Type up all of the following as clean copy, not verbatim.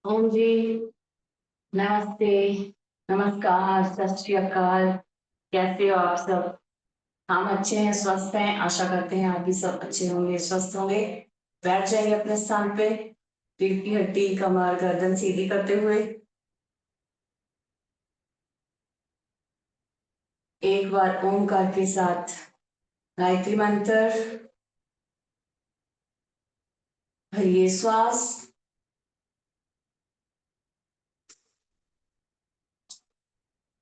ओम जी। नमस्ते। नमस्कार, सत श्री अकाल। कैसे हो आप सब? हम अच्छे हैं, स्वस्थ हैं। आशा करते हैं आप भी सब अच्छे होंगे, स्वस्थ होंगे। बैठ जाएंगे अपने स्थान पे, पीठ की हड्डी, कमर, गर्दन सीधी करते हुए। एक बार ओमकार के साथ गायत्री मंत्र भरिए श्वास।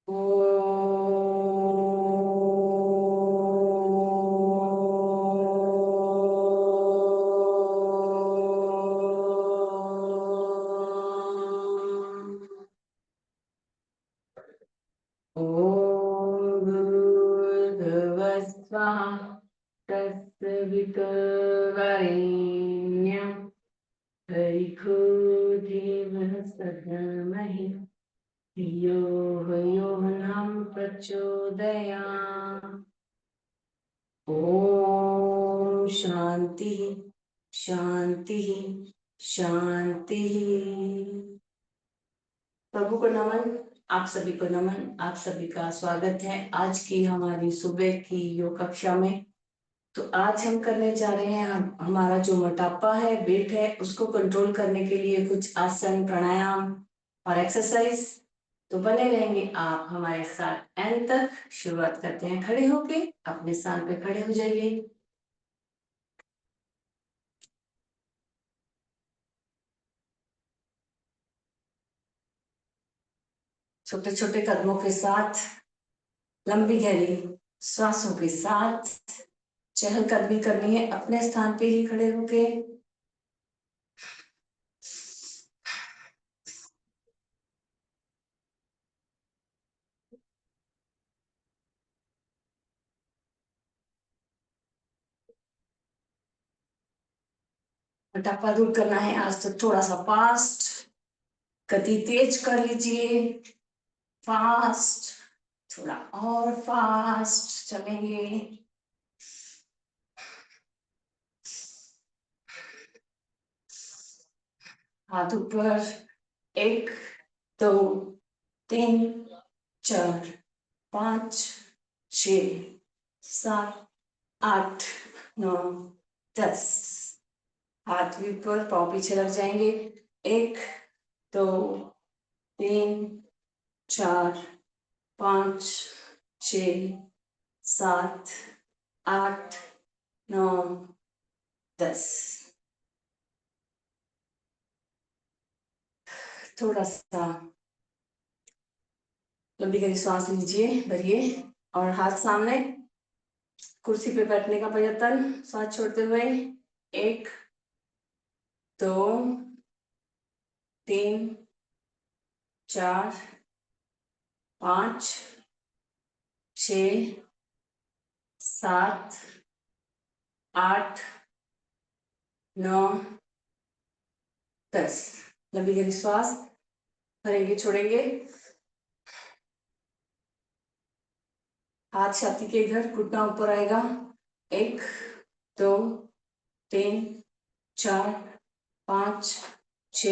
ॐ भूर्भुवस्सुवः तत्सवितुर्वरेण्यं भर्गो देवस्य धीमहि धियो यो नः प्रचोदयात्। ओम शांति शांति शांति। प्रभु को नमन, आप सभी को नमन, आप सभी का स्वागत है आज की हमारी सुबह की योग कक्षा में। तो आज हम करने जा रहे हैं, हमारा जो मोटापा है, वेट है, उसको कंट्रोल करने के लिए कुछ आसन, प्राणायाम और एक्सरसाइज। तो बने रहेंगे आप हमारे साथ एंड तक। शुरुआत करते हैं खड़े होके। अपने स्थान पे खड़े हो जाइए। छोटे छोटे कदमों के साथ, लंबी गहरी सांसों के साथ चहलकदमी करनी है अपने स्थान पे ही खड़े होके। मोटापा दूर करना है आज, तो थोड़ा सा फास्ट, गति तेज कर लीजिए। फास्ट, थोड़ा और फास्ट चलेंगे। हाथ ऊपर। एक, दो, तीन, चार, पाँच, छ, सात, आठ, नौ, 10। हाथ भी ऊपर, पाँव पीछे लग जाएंगे। एक, दो, तीन, चार, पाँच, छ, सात, आठ, नौ, 10। थोड़ा सा लंबी गहरी सांस लीजिए, भरिए। और हाथ सामने, कुर्सी पे बैठने का प्रयत्न, सांस छोड़ते हुए। एक, दो, तीन, चार, पाँच, छ, सात, आठ, नौ, 10। लंबी गहरी श्वास भरेंगे, छोड़ेंगे। हाथ छाती के इधर, घुटना ऊपर आएगा। एक, दो, तीन, चार, पाँच, छ,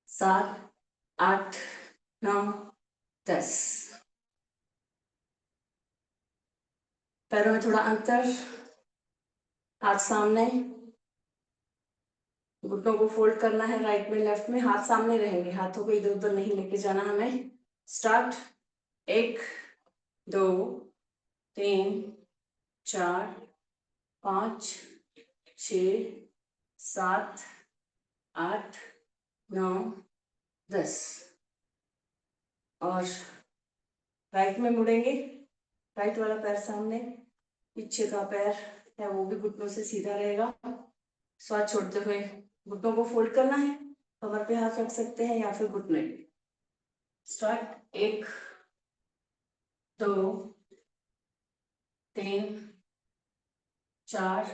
सात, आठ, नौ, 10। पैरों में थोड़ा अंतर, हाथ सामने, घुटनों को फोल्ड करना है राइट में लेफ्ट में। हाथ सामने रहेंगे, हाथों को इधर उधर नहीं लेके जाना हमें। स्टार्ट। एक, दो, तीन, चार, पाँच, छ, सात, आठ, नौ, 10। और राइट में मुड़ेंगे। राइट वाला पैर सामने, पीछे का पैर है वो भी घुटनों से सीधा रहेगा। श्वास छोड़ते हुए घुटनों को फोल्ड करना है। कमर पे हाथ रख सकते हैं या फिर घुटने पे। स्टार्ट। एक, दो, तीन, चार,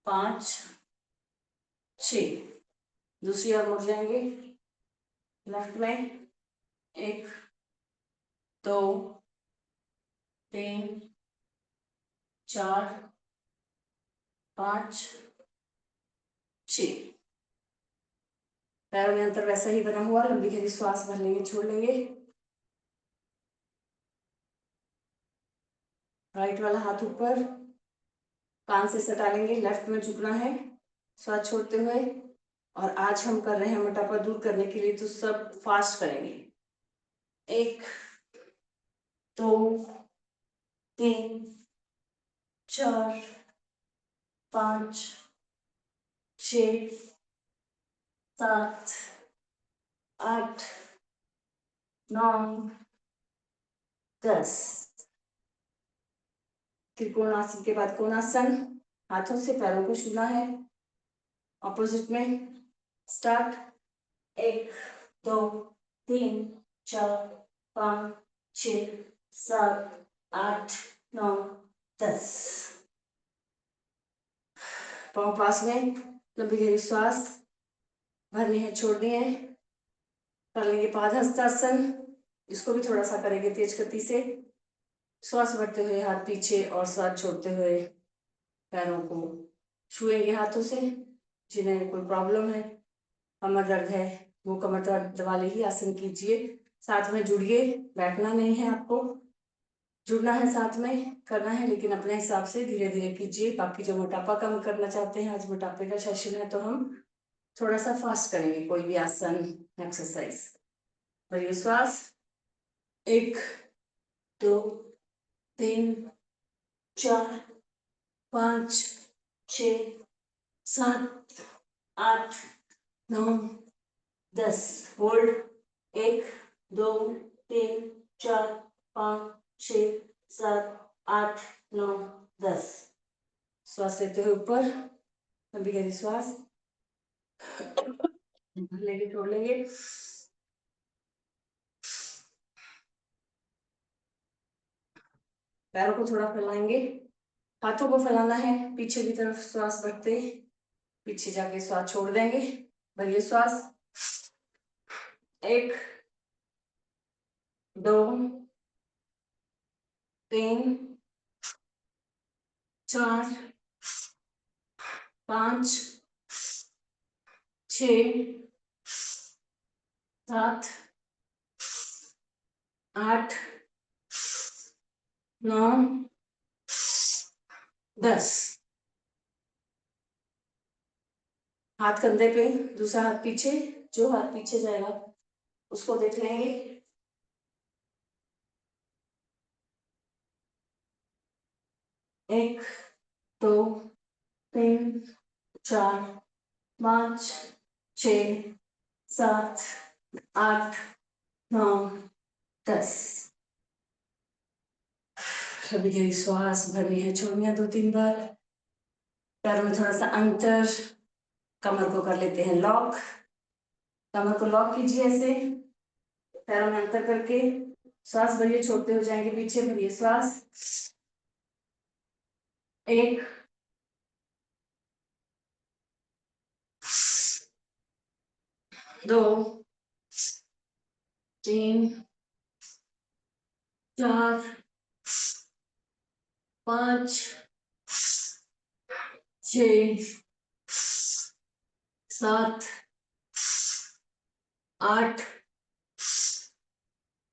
पाँच, छ। दूसरी ओर मुड़ जाएंगे लेफ्ट में। एक, दो, तीन, चार, पाँच, छ। पैरों में अंतर वैसा ही बना हुआ, लंबी गहरी श्वास भर लेंगे, छोड़ लेंगे। राइट वाला हाथ ऊपर, कान से सटा लेंगे, लेफ्ट में झुकना है श्वास छोड़ते हुए। और आज हम कर रहे हैं मोटापा दूर करने के लिए, तो सब फास्ट करेंगे। 1 2 3 4 5 6 7 8 9 10। त्रिकोणासन के बाद कोणासन, हाथों से पैरों को छूना है ऑपोजिट में। स्टार्ट। 1 2 3 4 5 6 7 8 9 10। पाँव पास में, लंबी गहरी श्वास भरनी है, छोड़नी है। कर लेंगे पादहस्तासन, इसको भी थोड़ा सा करेंगे तेज गति से। श्वास भरते हुए हाथ पीछे और श्वास छोड़ते हुए पैरों को छुएंगे हाथों से। जिन्हें कोई प्रॉब्लम है, कमर दर्द है, वो कमर दर्द वाले ही आसन कीजिए। साथ में जुड़िए, बैठना नहीं है आपको, जुड़ना है, साथ में करना है, लेकिन अपने हिसाब से धीरे धीरे कीजिए। बाकी जो मोटापा कम करना चाहते हैं, आज मोटापे का सेशन है, तो हम थोड़ा सा फास्ट करेंगे कोई भी आसन एक्सरसाइज। भरिए श्वास। 1 2 3 4 5 6 7 8 9 10। होल्ड। 1 2 3 4 5 6 7 8 9 10। श्वास लेते हुए ऊपर, लंबी गहरी श्वास भर लेंगे, छोड़ लेंगे। पैरों को थोड़ा फैलाएंगे, हाथों को फैलाना है पीछे की तरफ, श्वास भरते पीछे जाके श्वास छोड़ देंगे। भरिए श्वास। 1 2 3 4 5 6 7 8 9 10। हाथ कंधे पे, दूसरा हाथ पीछे, जो हाथ पीछे जाएगा उसको देख लेंगे। 1 2 3 4 5 6 7 8 9 10। अभी गहरी श्वास भरनी है, छोड़नी है 2-3 बार। पैरों में थोड़ा सा अंतर, कमर को कर लेते हैं लॉक। कमर को लॉक कीजिए ऐसे, पैरों में अंतर करके श्वास भरिए, छोड़ते हो जाएंगे पीछे। भरिए श्वास। 1 2 3 4 5 6 7 8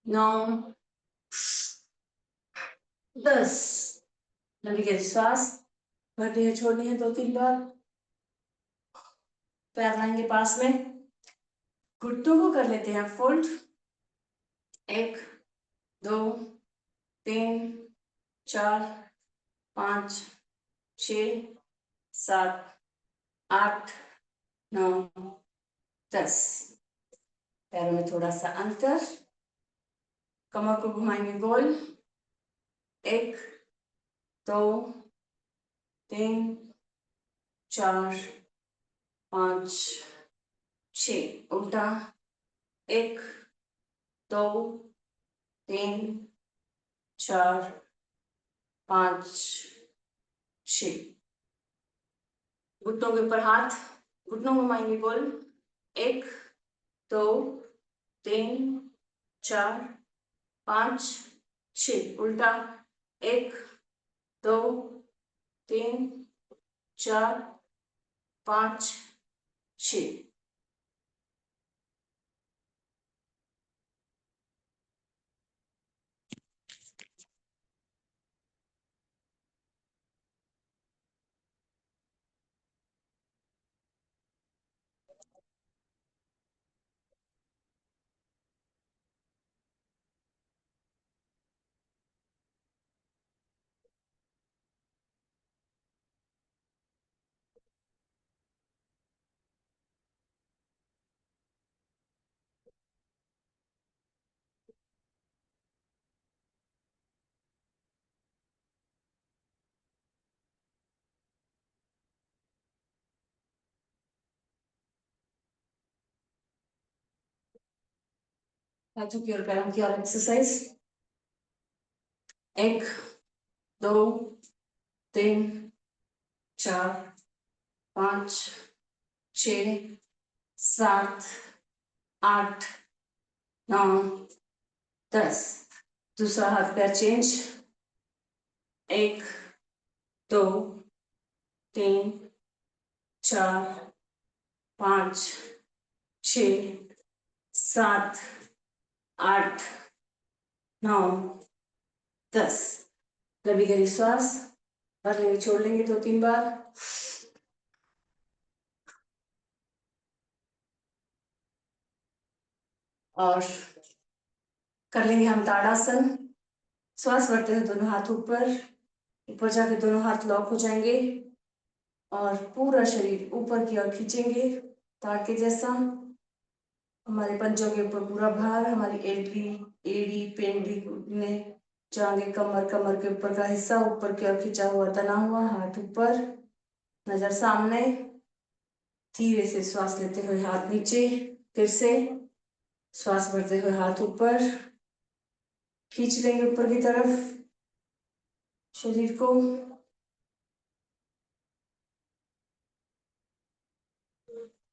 9 10। लंबी गहरी श्वास भरनी है, छोड़नी है 2-3 बार। पैर लाएंगे पास में, घुटनों को कर लेते हैं फोल्ड। 1 2 3 4 5 6 7 8 9 10। पैरों में थोड़ा सा अंतर, कमर को घुमाएंगे गोल। 1 2 3 4 5 6। उल्टा। 1 2 3 4 5 6। घुटनों के ऊपर हाथ, घुटनों घुमाएंगे गोल। 1 2 3 4 5 6। उल्टा। 1 2 3 4 5 6। हाथों की और पैरों की और एक्सरसाइज। 1 2 3 4 5 6 7 8 9 10। दूसरा हाथ पैर चेंज। 1 2 3 4 5 6 7 8 9 10। कभी कभी श्वास भर लेंगे, छोड़ लेंगे 2-3 बार। और कर लेंगे हम ताड़ासन। श्वास भरते हुए दोनों हाथ ऊपर, ऊपर जाके दोनों हाथ लॉक हो जाएंगे और पूरा शरीर ऊपर की ओर खींचेंगे ताड़ के जैसा। हमारे पंजों के ऊपर पूरा भार, हमारी एड़ी एड़ी पेंडी घुटने जांघें कमर, कमर के ऊपर का हिस्सा ऊपर की ओर खींचा हुआ, तना हुआ, हाथ ऊपर, नजर सामने। धीरे से श्वास लेते हुए हाथ नीचे, फिर से श्वास भरते हुए हाथ ऊपर, खींच लेंगे ऊपर की तरफ शरीर को।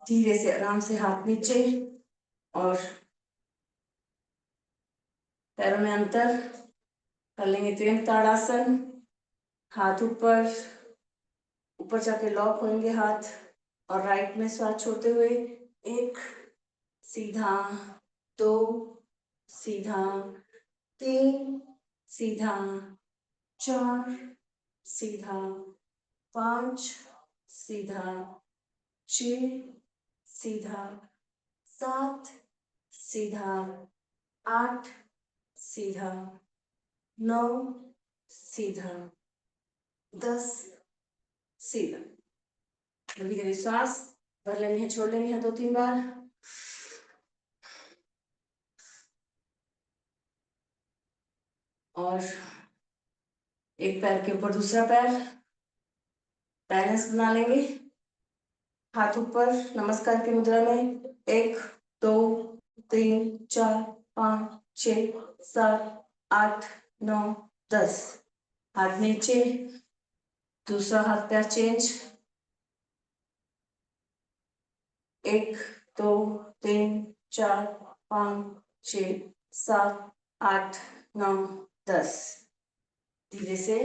धीरे से आराम से हाथ नीचे और पैरों में अंतर कर लेंगे। त्रियंक ताड़ासन। हाथ ऊपर, ऊपर जाके लॉक होंगे हाथ और राइट में श्वास छोड़ते हुए 1 सीधा, 2 सीधा, 3 सीधा, 4 सीधा, 5 सीधा, 6 सीधा, 7 सीधा, 8 सीधा, 9 सीधा, 10 सीधा। कभी कभी श्वास भर लेनी है, छोड़ लेनी है 2-3 बार। और एक पैर के ऊपर दूसरा पैर बैलेंस बना लेंगे। हाथ ऊपर नमस्कार की मुद्रा में। 1 2 3 4 5 6 7 8 9 10। हाथ नीचे, दूसरा हाथ पैर चेंज। 1 2 3 4 5 6 7 8 9 10। धीरे से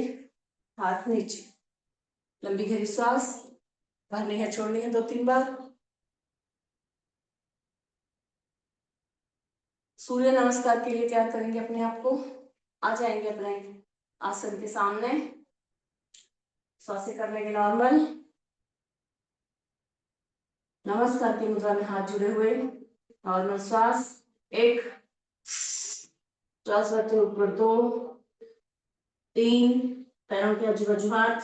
हाथ नीचे, लंबी गहरी श्वास भरनी है, छोड़नी है 2-3 बार। सूर्य नमस्कार के लिए तैयार करेंगे अपने आप को। आ जाएंगे अपने आसन के सामने, श्वासें कर लेंगे नॉर्मल। नमस्कार की मुद्रा में हाथ जुड़े हुए, नॉर्मल श्वास। 1 श्वास भरते ऊपर, 2 3 पैरों के आजू बाजू हाथ,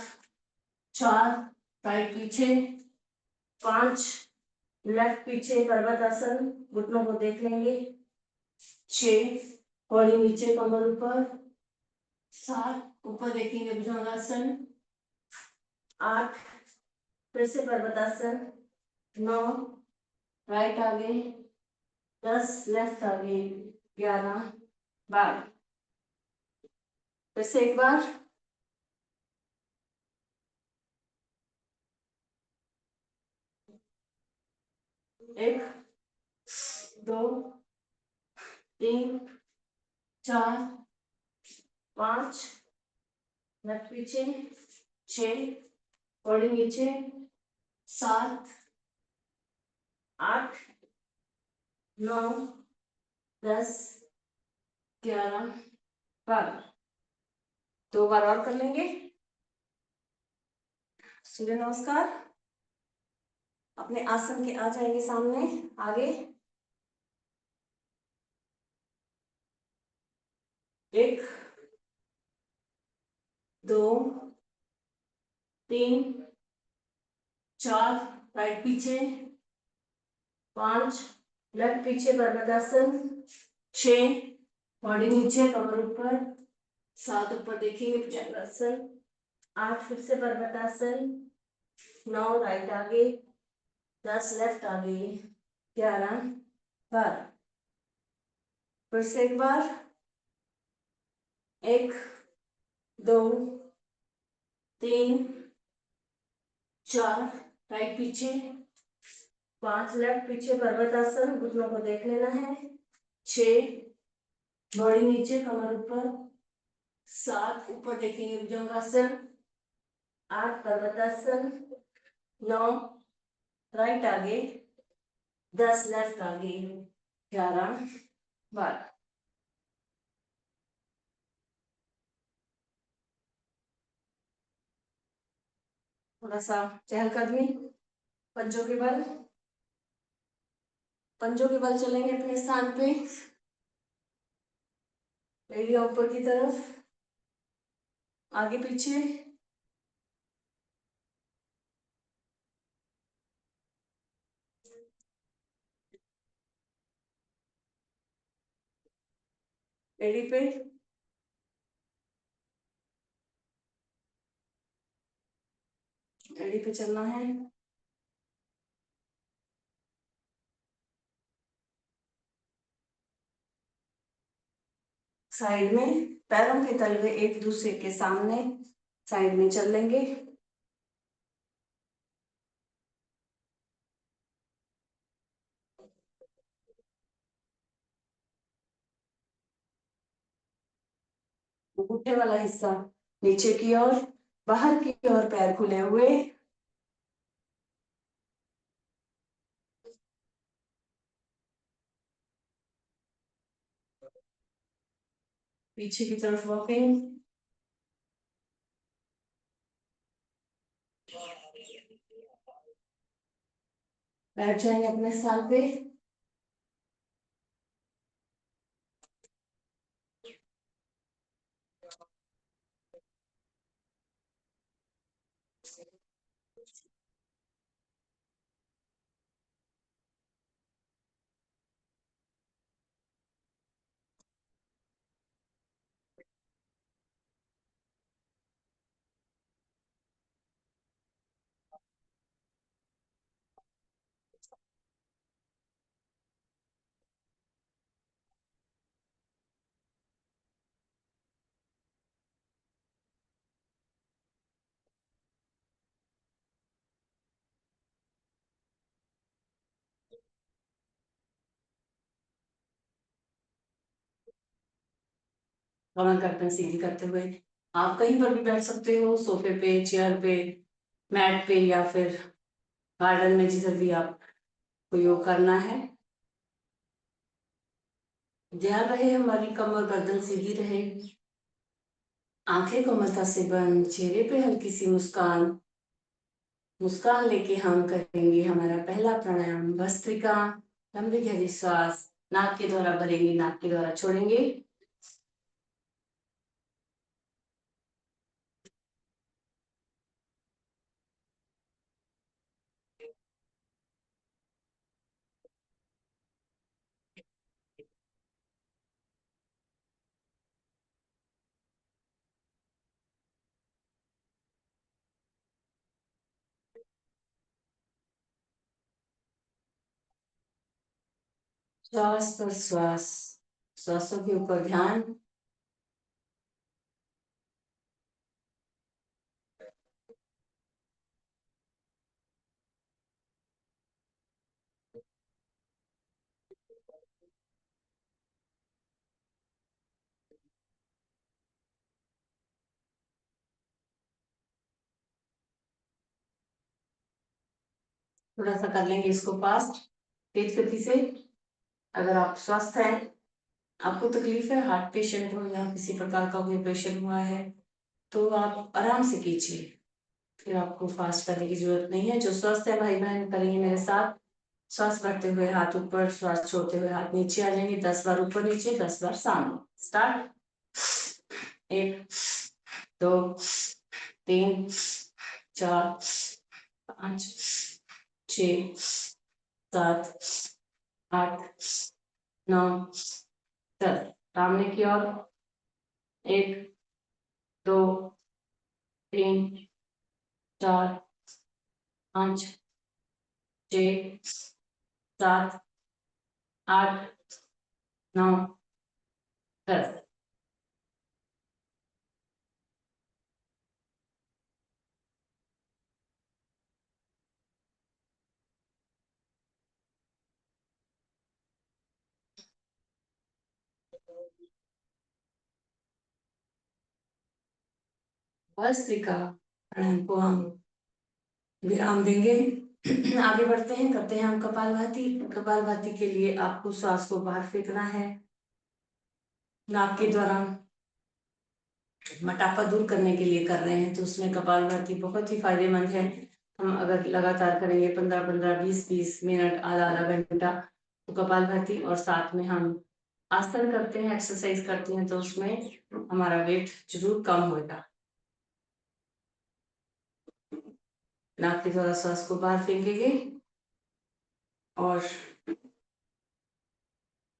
4 राइट पीछे, 5 लेफ्ट पीछे पर्वतासन, घुटनों को देख लेंगे। 6 बॉडी नीचे, कमर ऊपर। 7 ऊपर देखेंगे भुजंगासन। 8 फिर से पर्वतासन। 9 राइट आगे, 10 लेफ्ट आगे, 11 12। फिर से एक बार। 1 2 3 4 5 लेफ्ट पीछे, 6 बॉडी नीचे, 7 8 9 10 11 12। 2 बार और कर लेंगे। सूर्य नमस्कार। अपने आसन के आ जाएंगे सामने आगे। 1 2 3 4 राइट पीछे, 5 लेफ्ट पीछे पर्वतासन, 6 बॉडी नीचे, कमर ऊपर, 7 ऊपर देखेंगे भुजंगासन, 8 फिर से पर्वतासन, 9 राइट आगे, 10 लेफ्ट आगे, 11 12। फिर से एक बार, 1 2 3 4, राइट पीछे, 5 लेफ्ट पीछे पर्वतासन, घुटनों को देख लेना है, 6 बॉडी नीचे कमर ऊपर, 7 ऊपर देखेंगे भुजंगासन, 8 पर्वतासन, 9 राइट आगे, 10 लेफ्ट आगे, 11 12। थोड़ा सा चहलकदमी, पंजों के बल, पंजों के बल चलेंगे अपने स्थान पे, एड़ियां ऊपर की तरफ, आगे पीछे, एड़ी पे, एड़ी पे चलना है, साइड में पैरों के तलवे एक दूसरे के सामने साइड में चल लेंगे, अंगूठे वाला हिस्सा नीचे की ओर, बाहर की ओर पैर खुले हुए, पीछे की तरफ वॉकिंग, बैठ जाएंगे अपने स्थान पे, कमर गर्दन सीधी करते हुए आप कहीं पर भी बैठ सकते हो, सोफे पे, चेयर पे, मैट पे, या फिर गार्डन में, जिधर भी आपको योग करना है। ध्यान रहे हमारी कमर गर्दन सीधी रहे, आंखें कोमलता से बंद, चेहरे पे हल्की सी मुस्कान, मुस्कान लेके हम करेंगे हमारा पहला प्राणायाम भस्त्रिका। लंबी गहरी सांस नाक के द्वारा भरेंगे, नाक के द्वारा छोड़ेंगे। श्वास पर श्वास, श्वासों के ऊपर ध्यान, थोड़ा सा कर लेंगे इसको फास्ट, तेज गति से। अगर आप स्वस्थ हैं, आपको तकलीफ है, हार्ट पेशेंट हो या किसी प्रकार का कोई ऑपरेशन हुआ है, तो आप आराम से कीजिए, फिर आपको फास्ट करने की जरूरत नहीं है। जो स्वस्थ है भाई बहन करेंगे मेरे साथ। श्वास भरते हुए हाथ ऊपर, श्वास छोड़ते हुए हाथ नीचे आ जाएंगे, 10 बार ऊपर नीचे, 10 बार सामने। स्टार्ट। 1 2 3 4 5 6 7 8 9 10। सामने की ओर, 1 2 3 4 5 6 7 8 9 बस। भस्त्रिका प्राणायाम को हम विराम देंगे। आगे बढ़ते हैं, करते हैं हम कपालभाति। कपालभाति के लिए आपको श्वास को बाहर फेंकना है नाक के द्वारा। मोटापा दूर करने के लिए कर रहे हैं तो उसमें कपालभाति बहुत ही फायदेमंद है। हम अगर लगातार करेंगे 15-15, 20-20 मिनट, आधा आधा घंटा, तो कपालभाति, और साथ में हम आसन करते हैं, एक्सरसाइज करते हैं, तो उसमें हमारा वेट जरूर कम होगा। नाक के द्वारा श्वास को बाहर फेंकेंगे और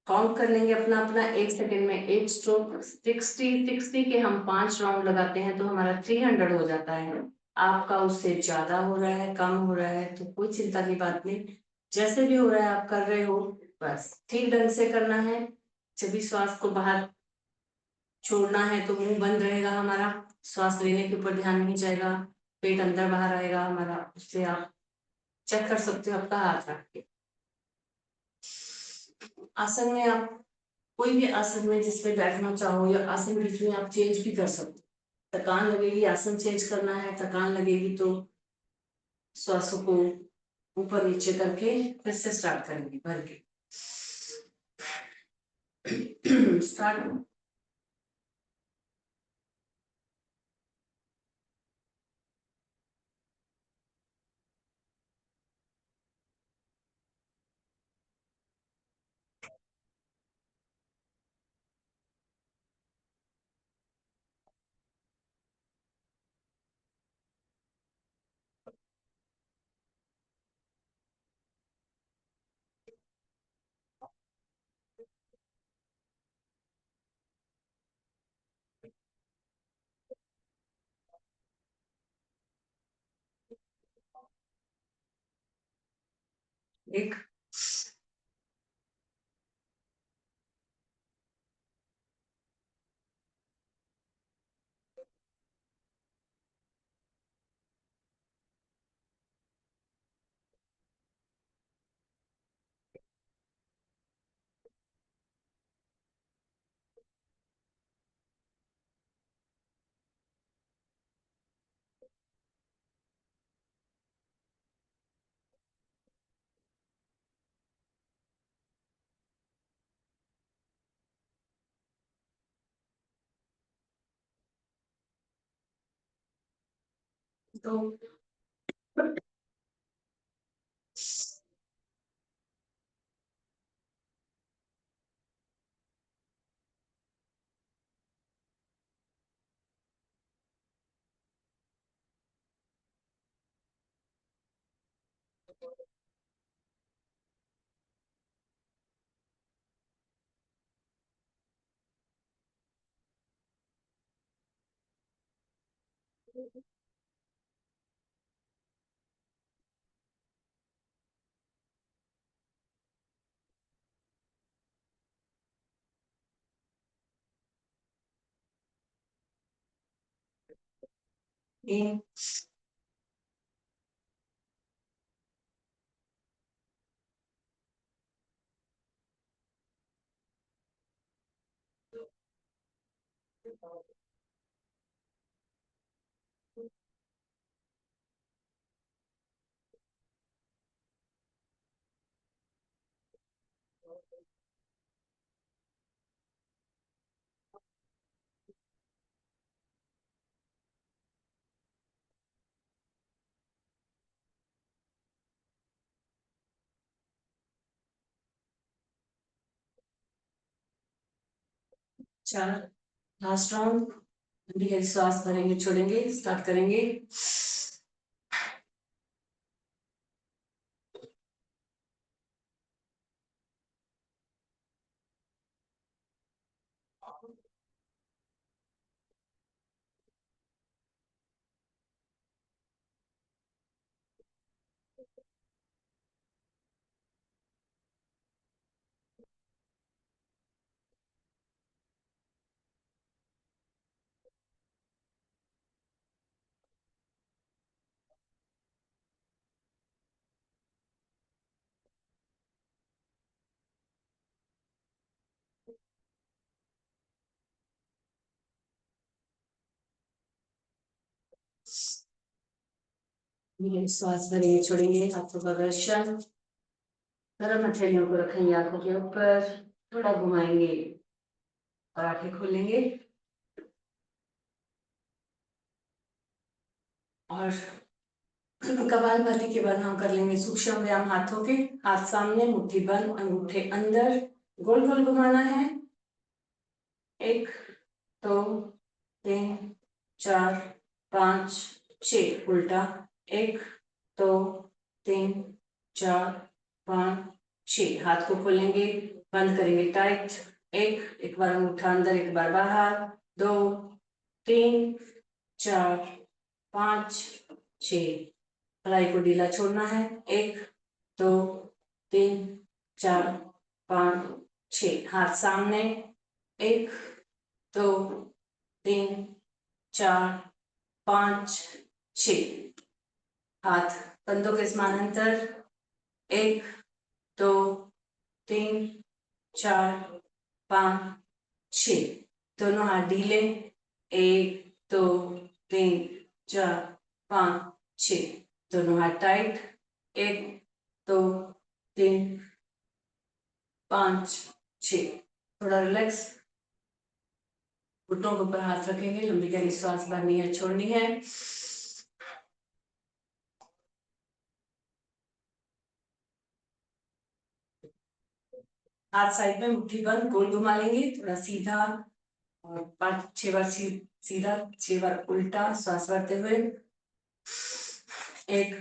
काउंट कर लेंगे अपना अपना 1 सेकेंड में 8 स्ट्रोक। 60 के हम 5 राउंड लगाते हैं तो हमारा 300 हो जाता है। आपका उससे ज्यादा हो रहा है, कम हो रहा है, तो कोई चिंता की बात नहीं, जैसे भी हो रहा है आप कर रहे हो, बस ठीक ढंग से करना है। जब भी श्वास को बाहर छोड़ना है तो मुंह बंद रहेगा हमारा, श्वास लेने के ऊपर ध्यान नहीं जाएगा, पेट अंदर बाहर आएगा हमारा। उससे आप चेक कर सकते हो आपका हाथ रख के। आसन में आप कोई भी आसन में जिसमें बैठना चाहो या आसन बीच में आप चेंज भी कर सकते हो। थकान लगेगी, आसन चेंज करना है, थकान लगेगी तो श्वासों को ऊपर नीचे करके फिर से स्टार्ट करेंगे भर के। स्टार्ट। एक, 2, 3, 4, लास्ट राउंड। गहरी श्वास भरेंगे, छोड़ेंगे, स्टार्ट करेंगे। ये श्वास भरेंगे, छोड़ेंगे, हाथों का घर्षण, गर्म हथेलियों को रखेंगे आंखों के ऊपर, थोड़ा घुमाएंगे और आंखें खोलेंगे और कपालभाति के बाद हम कर लेंगे सूक्ष्म व्यायाम हाथों के। हाथ सामने, मुट्ठी बंद, अंगूठे अंदर, गोल गोल घुमाना है। 1 2 3 4 5 6 उल्टा। 1 2 3 4 5 6। हाथ को खोलेंगे, बंद करेंगे टाइट। एक बार अंगूठा अंदर, एक बार बाहर। 2 3 4 5 6। कलाई को ढीला छोड़ना है। 1 2 3 4 5 6। हाथ सामने। 1 2 3 4 5 6। हाथ कंधों के समानांतर। 1 2 3 4 5 6। दोनों हाथ ढीले। 1 2 3 4 5 6। दोनों हाथ टाइट। 1 2 3 5 6। थोड़ा रिलैक्स। घुटनों के ऊपर हाथ रखेंगे, लंबी गहरी सांस भरनी है, छोड़नी है। हाथ साइड में, मुट्ठी बंद, गोल घुमा लेंगे, थोड़ा सीधा और 5 6 बार सीधा, 6 बार उल्टा। सांस भरते हुए 1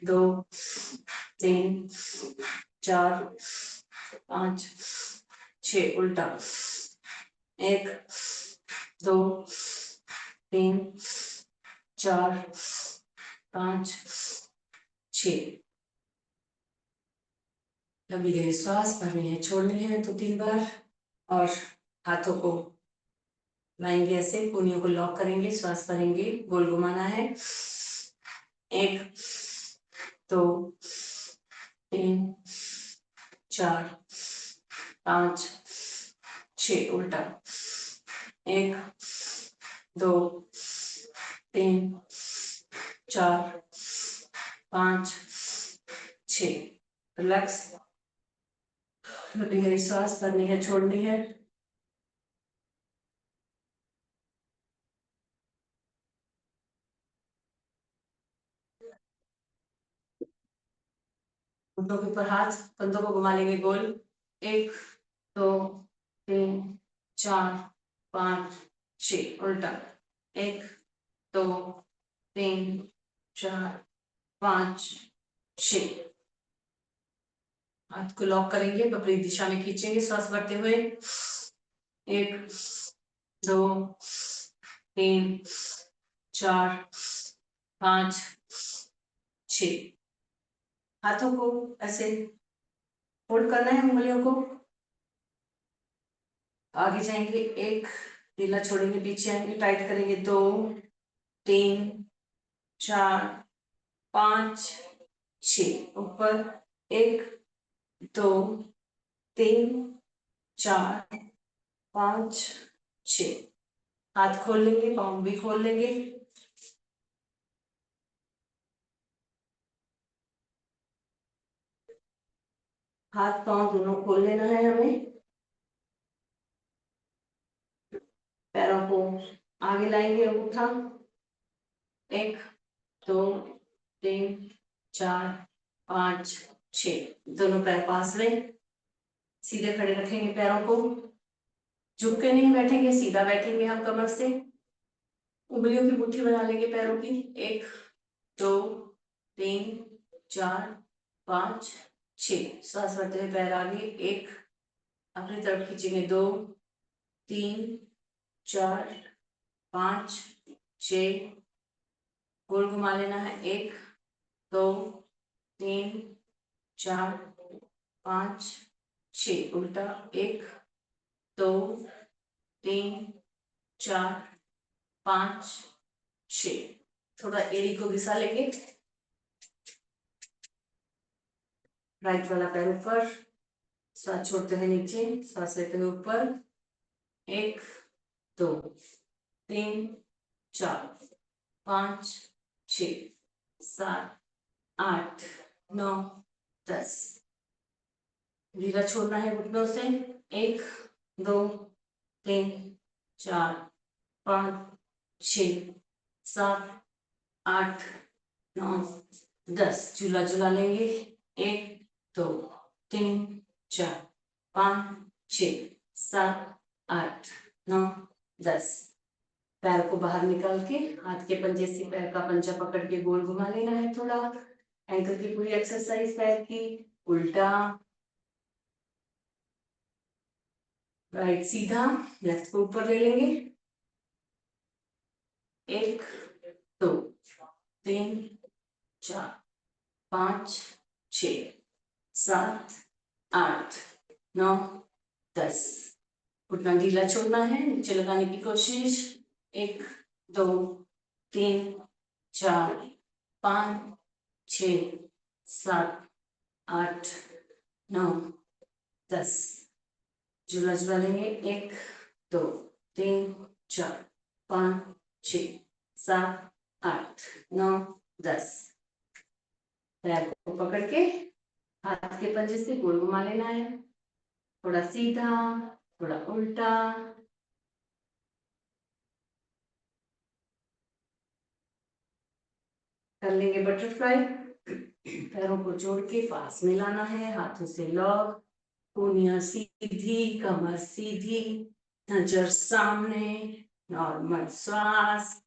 2 3 4 5 6 उल्टा। 1 2 3 4 5 6। लंबी गहरी सांस भरनी है, छोड़नी है तो 3 बार। और हाथों को लाएंगे ऐसे, कोहनियों को लॉक करेंगे, श्वास भरेंगे, गोल घुमाना है। 1 2 3 4 5 6 उल्टा। 1 2 3 4 5 6। रिलैक्स। गहरी सांस भरनी है, छोड़नी है। घुटनों के ऊपर हाथ, कंधों को घुमा लेंगे गोल। 1 2 3 4 5 6 उल्टा। 1 2 3 4 5 6। हाथ को लॉक करेंगे, विपरीत दिशा में खींचेंगे श्वास भरते हुए। 1 2 3 4 5 6। हाथों को ऐसे फोल्ड करना है, उंगलियों को आगे जाएंगे। 1 ढीला छोड़ेंगे, पीछे आएंगे, टाइट करेंगे। 2 3 4 5 6 ऊपर। 1 2 3 4 5 6। हाथ खोल लेंगे, पाँव भी खोल लेंगे। हाथ पाँव दोनों खोल लेना है हमें। पैरों को आगे लाएंगे, अंगूठा। 1 2 3 4 5 6। दोनों पैर पास में, सीधे खड़े रखेंगे पैरों को, झुक के नहीं बैठेंगे, सीधा बैठेंगे हम कमर से। उंगलियों की मुट्ठी बना लेंगे पैरों की। 1 2 3 4 5 6। सांस भरते हुए पैर आगे, 1 अपनी तरफ खींचेंगे, 2 3 4 5 6। गोल घुमा लेना है। 1 2 3 4 5 6 उल्टा। 1 2 3 4 5 6। थोड़ा एड़ी को घिसा लेंगे। राइट वाला पैर ऊपर, सांस छोड़ते हुए नीचे, सांस लेते हुए ऊपर। 1 2 3 4 5 6। 7 8 9 10। ढीला छोड़ना है घुटनों से। 1 2 3 4 5 6 7 8 9 10। झूला झूला लेंगे। 1 2 3 4 5 6 7 8 9 10। पैर को बाहर निकाल के हाथ के पंजे से पैर का पंजा पकड़ के गोल घुमा लेना है थोड़ा। एंकल की पूरी एक्सरसाइज पैर की। उल्टा, राइट सीधा, लेफ्ट को ऊपर ले लेंगे। 1 2 3 4 5 6 7 8 9 10। घुटना ढीला छोड़ना है, नीचे लगाने की कोशिश। 1 2 3 4 5 6 7 8 9 10। झूला झूला लेंगे। 1 2 3 4 5 6 7 8 9 10। पैर को पकड़ के हाथ के पंजे से गोल घुमा लेना है। थोड़ा सीधा, थोड़ा उल्टा। कर लेंगे बटरफ्लाई। पैरों को जोड़ के पास में लाना है, हाथों से लॉक। पूनिया सीधी, कमर सीधी, नजर सामने, नॉर्मल श्वास।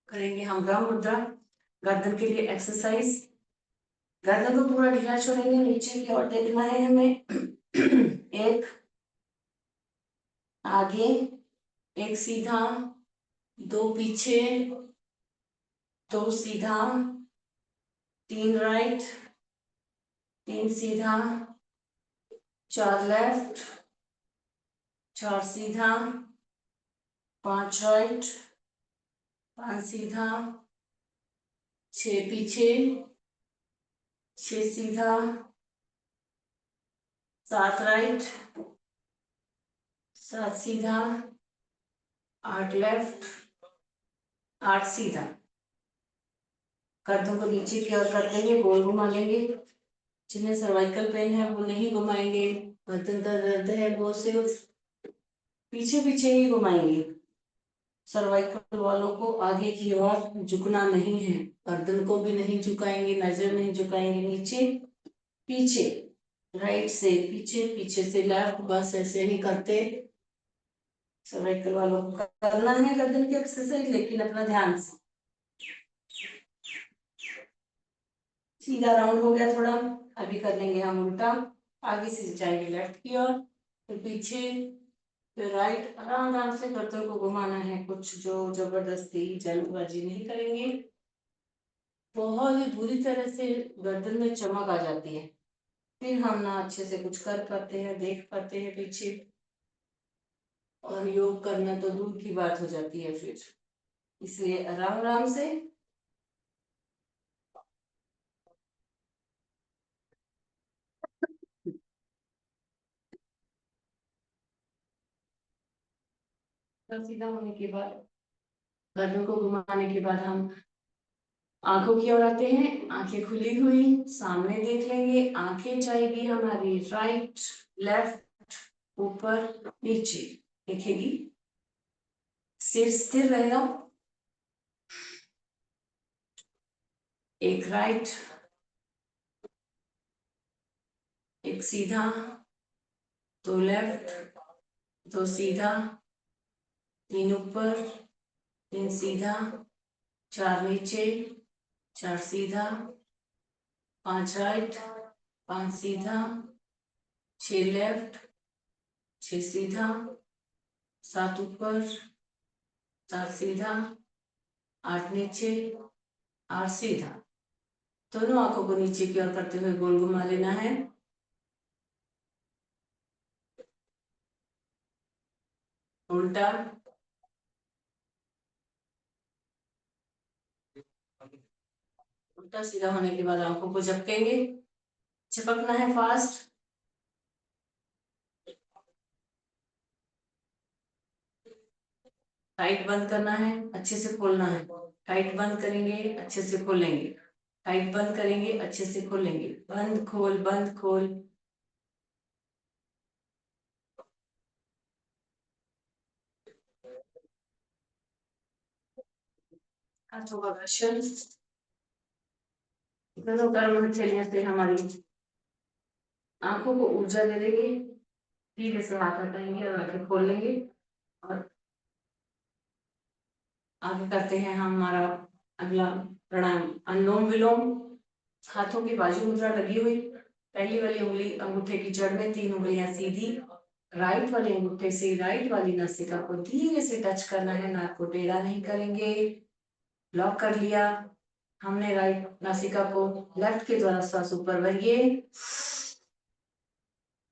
करेंगे हम ब्रह्म मुद्रा। गर्दन के लिए एक्सरसाइज। गर्दन को पूरा ढीला छोड़ेंगे, नीचे की ओर देखना है हमें। एक आगे, एक सीधा, 2 पीछे, 2 सीधा, 3 राइट, 3 सीधा, 4 लेफ्ट, 4 सीधा, 5 राइट, 5 सीधा, 6 पीछे, 6 सीधा, 7 राइट, 7 सीधा, 8 लेफ्ट, 8 सीधा। गर्दन को नीचे की ओर करते हुए गोल घुमा लेंगे। जिन्हें सर्वाइकल पेन है वो नहीं घुमाएंगे। गर्दन का दर्द है वो सिर्फ पीछे पीछे ही घुमाएंगे। सर्वाइकल वालों को आगे की ओर झुकना नहीं है। गर्दन को भी नहीं झुकाएंगे, नजर नहीं झुकाएंगे। नीचे पीछे, राइट से पीछे, पीछे से लेफ्ट, बस ऐसे ही करते। सर्वाइकल वालों को करना है गर्दन की एक्सरसाइज, लेकिन अपना ध्यान से। सीधा राउंड हो गया थोड़ा। अभी कर लेंगे हम उल्टा। आगे से जाएंगे लेफ्ट की ओर, फिर पीछे, फिर राइट। आराम आराम से गर्दन को घुमाना है, कुछ जो जबरदस्ती जल्दबाजी नहीं करेंगे। बहुत ही बुरी तरह से गर्दन में चमक आ जाती है, फिर हम ना अच्छे से कुछ कर पाते हैं, देख पाते हैं पीछे। और योग करना तो दूर की बात हो जाती है फिर। इसलिए आराम आराम से। सीधा होने के बाद, गर्दन को घुमाने के बाद हम आंखों की ओर आते हैं। आंखें खुली हुई सामने देख लेंगे। आंखें जाएगी हमारी राइट, लेफ्ट, ऊपर, नीचे दिखेगी। सिर स्थिर रहेगा। एक राइट, एक सीधा, 2 लेफ्ट, 2 सीधा, 3 ऊपर, 3 सीधा, 4 नीचे, 4 सीधा, 5 राइट, 5 सीधा, 6 लेफ्ट, 6 सीधा, 7 ऊपर, 7 सीधा, 8 नीचे, 8 सीधा। दोनों आंखों को नीचे की ओर करते हुए गोल घुमा लेना है। उल्टा, उल्टा सीधा होने के बाद आंखों को झपकेंगे, झपकना है फास्ट। टाइट बंद करना है, अच्छे से खोलना है। टाइट बंद करेंगे, अच्छे से खोलेंगे। टाइट बंद करेंगे, अच्छे से खोलेंगे। बंद खोल, बंद खोल। हाथों का घर्षण, दोनों कर्म चलिए से हमारी आंखों को ऊर्जा दे देंगे। धीरे से हाथ हटाएंगे और आंखें खोल लेंगे और आगे करते हैं हम हमारा अगला प्राणायाम, अनुलोम विलोम। हाथों की बाजू मुद्रा लगी हुई, पहली वाली उंगली अंगूठे की जड़ में, 3 उंगलियां सीधी। राइट वाले अंगूठे से राइट वाली नासिका को धीरे से टच करना है, नाक को टेढ़ा नहीं करेंगे। लॉक कर लिया हमने राइट नासिका को। लेफ्ट के द्वारा श्वास ऊपर भरिए,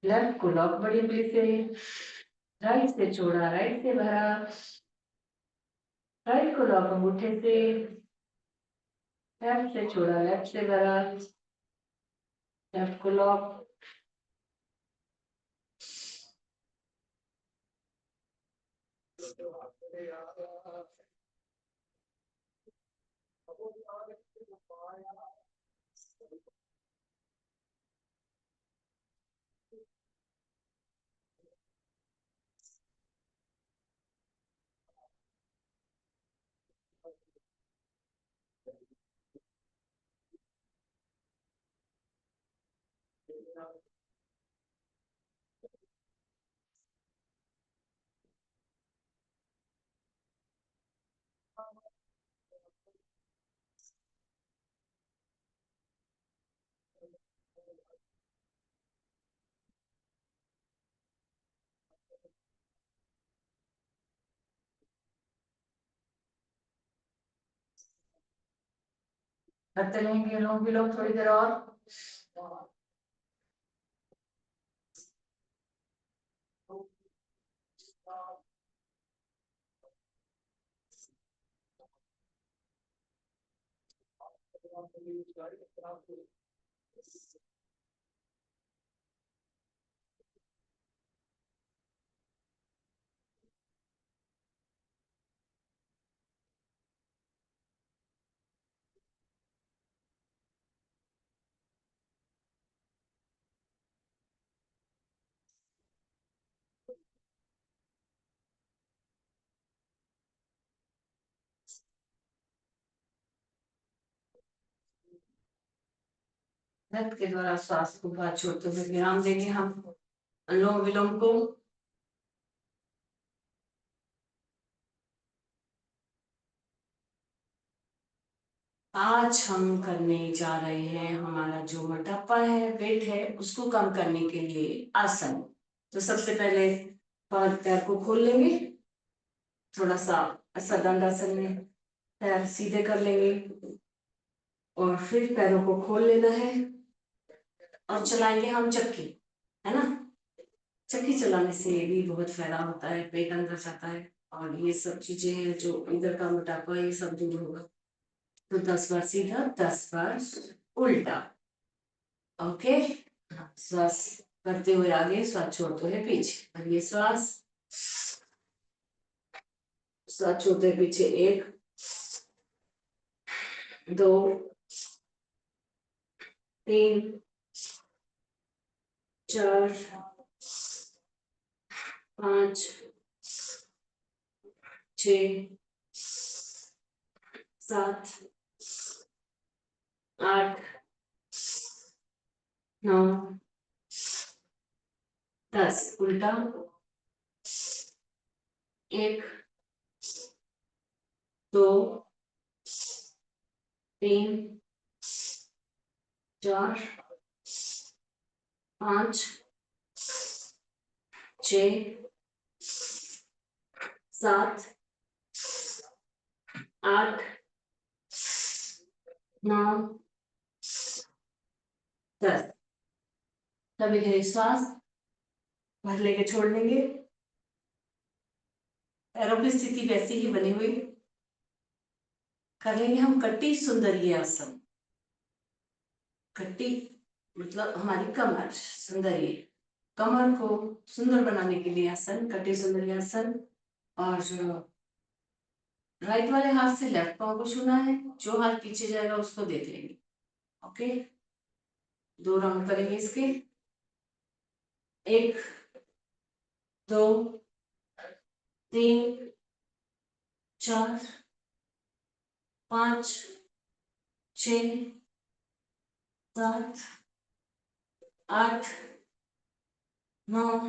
लेफ्ट को लॉक बड़ी उंगली से, राइट से छोड़ा, राइट से भरा, राइट को लॉक अंगूठे से, लेफ्ट से छोड़ा, लेफ्ट से भरा, लेफ्ट को लॉक। करते रहेंगे लोग भी लोग थोड़ी देर और। रक्त के द्वारा श्वास को बाहर छोड़ते हुए विराम देंगे हम अनुलोम विलोम को। आज हम करने जा रहे हैं हमारा जो मोटापा है, वेट है, उसको कम करने के लिए आसन। तो सबसे पहले पैर को खोल लेंगे, थोड़ा सा ऐसा दंडासन में पैर सीधे कर लेंगे और फिर पैरों को खोल लेना है और चलाएंगे हम चक्की, है ना। चक्की चलाने से भी बहुत फायदा होता है, पेट अंदर जाता है और ये सब चीजें हैं जो इधर का मोटापा ये सब दूर होगा। तो 10 बार सीधा, 10 बार उल्टा। ओके, श्वास करते हुए आगे, श्वास छोड़ते हुए पीछे। और ये श्वास, श्वास छोड़ते हुए पीछे, 1 2 3 4 5 6 7 8 9 10। उल्टा, 1 2 3 4 5 6 7 8 9 10। तभी गहरी श्वास भर लेके छोड़ देंगे। पैरों की स्थिति वैसी ही बनी हुई कर लेंगे हम कटी सुंदरी आसन। कटी मतलब हमारी कमर सुंदरी, कमर को सुंदर बनाने के लिए आसन कटी सुंदरी आसन। और राइट वाले हाथ से लेफ्ट पाँव को छूना है, जो हाथ पीछे जाएगा उसको देख लेंगे। ओके, 2 राउंड करेंगे इसके। 1 2 3 4 5 6 7 8 9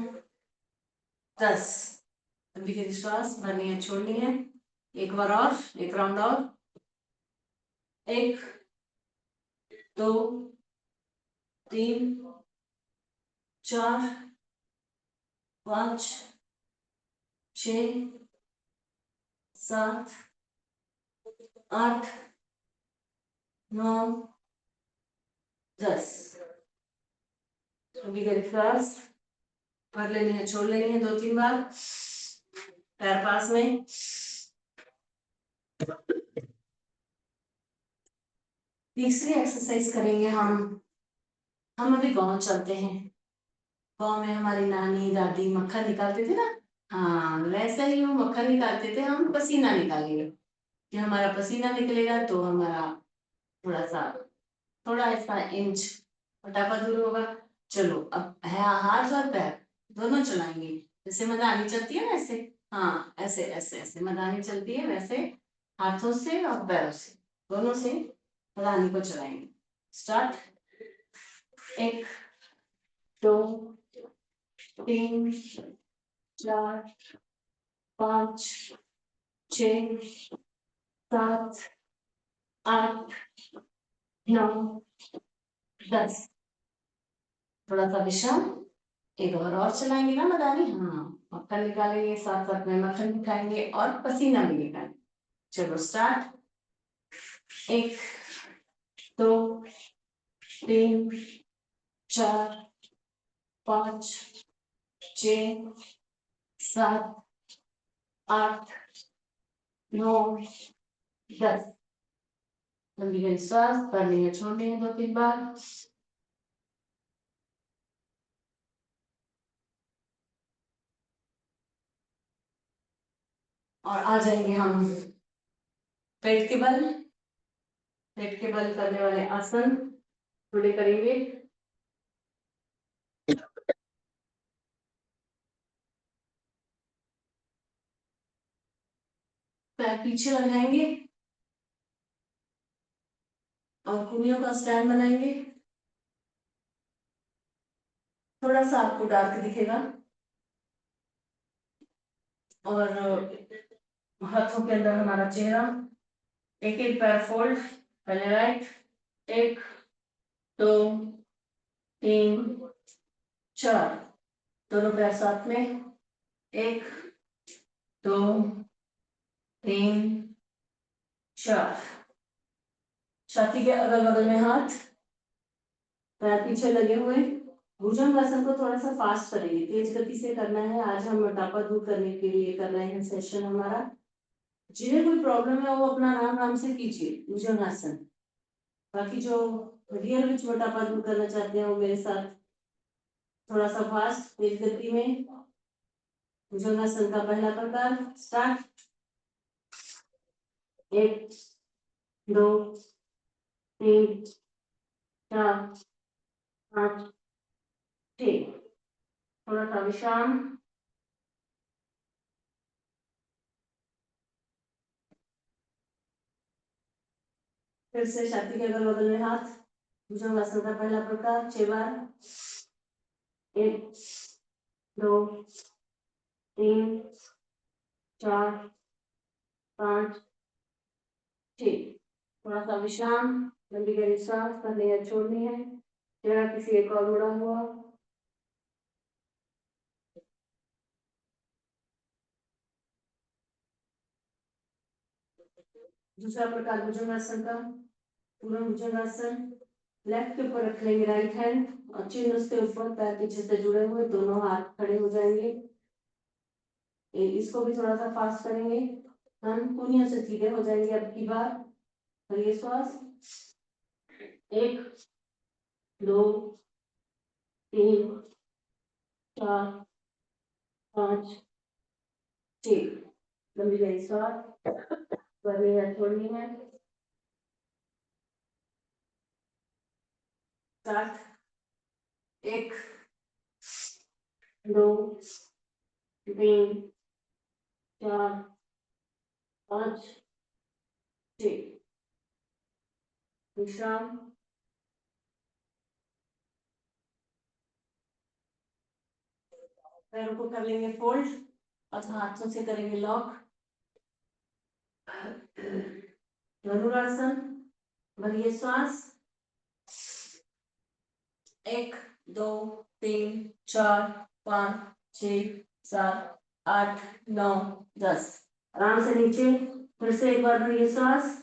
10। अभी की श्वास भरनी है, छोड़नी है। एक बार और, एक राउंड और। 1 2 3 4 5 6 7 8 9 10। अभी की श्वास भर लेनी है, छोड़ लेनी है 2-3 बार। पैर पास में। तीसरी एक्सरसाइज करेंगे हम अभी गांव चलते हैं। गांव में हमारी नानी दादी मक्खन निकालते थे ना, हाँ वैसे ही वो मक्खन निकालते थे, हम पसीना निकालेंगे। कि हमारा पसीना निकलेगा तो हमारा थोड़ा ऐसा इंच मोटापा दूर होगा। चलो अब है हाथ और पैर दोनों चलाएंगे, जैसे मदानी चलती है ना ऐसे। हाँ ऐसे ऐसे ऐसे मदानी चलती है वैसे, हाथों से और पैरों से दोनों से मदानी को चलाएंगे। स्टार्ट। 1 2 3 4 5 6 7 8 9 10। थोड़ा सा विश्राम। एक और चलाएंगे ना मदानी, हाँ मक्खन निकालेंगे, साथ साथ में मक्खन निकालेंगे और पसीना भी निकालेंगे। चलो स्टार्ट। 1 2 3 4 5 6 7 8 9 10। लंबी गहरी सांस भरनी है, छोड़नी है 2-3 बार। और आ जाएंगे हम पेट के बल। पेट के बल करने वाले आसन थोड़े करेंगे। पैर पीछे लगाएंगे और कुनियों का स्टैंड बनाएंगे। थोड़ा सा आपको डार्क दिखेगा। और हाथों के अंदर हमारा चेहरा। एक एक पैर फोल्ड, पहले राइट। 1 2 3 4, दोनों पैर साथ में। 1 2 3 4। छाती के अगल बगल में हाथ, पैर पीछे लगे हुए। भुजंगासन को थोड़ा सा फास्ट करेंगे, तेज गति से करना है। आज हम मोटापा दूर करने के लिए कर रहे हैं सेशन हमारा। जिन्हें कोई प्रॉब्लम है वो अपना आराम आराम से कीजिए भुजंगासन। बाकी जो रियल विच मोटापा दूर करना चाहते हैं वो मेरे साथ थोड़ा सा फास्ट तेज गति में। भुजंगासन का पहला प्रकार स्टार्ट। 1 2 3 4 5 6। थोड़ा सा विश्राम। फिर से छाती के अगल बगल में हाथ। भुजंगासन का पहला प्रकार 6 बार। 1 2 3 4 5 6। थोड़ा सा विश्राम। लंबी गहरी सांस भरनी है, छोड़नी है। चेहरा किसी एक और मुड़ा हुआ। दूसरा प्रकार भुजंगासन का, पूर्ण भुजंगासन। लेफ्ट के ऊपर रख लेंगे राइट हैंड और चिन्ह उसके ऊपर, पैर पीछे से जुड़े हुए, दोनों हाथ खड़े हो जाएंगे। इसको भी थोड़ा सा फास्ट करेंगे, हम कुनियों से सीधे हो जाएंगे। अब की बार करिए श्वास, 1 2 3 4 5 6। लंबी गई श्वास, करनी है छोड़नी है। स्टार्ट, 1 2 3 4 5 6। विश्राम, पैरों को कर लेंगे फोल्ड और हाथों से करेंगे लॉक। धनुरासन, भरिए श्वास, 1 2 3 4 5 6 7 8 9 10। आराम से नीचे, फिर से एक बार भरिए श्वास,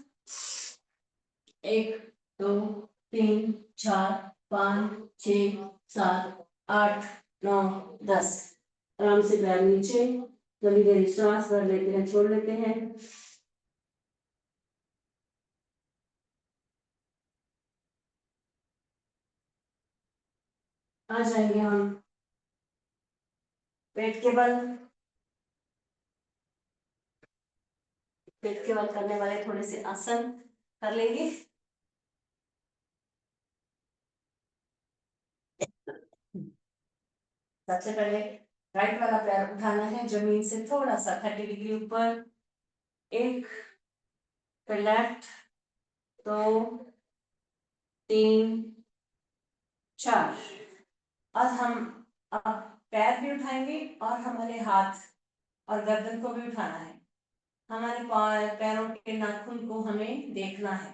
1 2 3 4 5 6 7 8 9 10। आराम से पैर नीचे, गली गली श्वास भर लेते हैं, छोड़ लेते हैं। आ जाएंगे हम पेट के बल। पेट के बल करने वाले थोड़े से आसन कर लेंगे। सबसे पहले राइट वाला पैर उठाना है जमीन से थोड़ा सा 30 डिग्री ऊपर, 1, फिर लेफ्ट 2 3 4। अब हम पैर भी उठाएंगे और हमारे हाथ और गर्दन को भी उठाना है। हमारे पैरों के नाखून को हमें देखना है।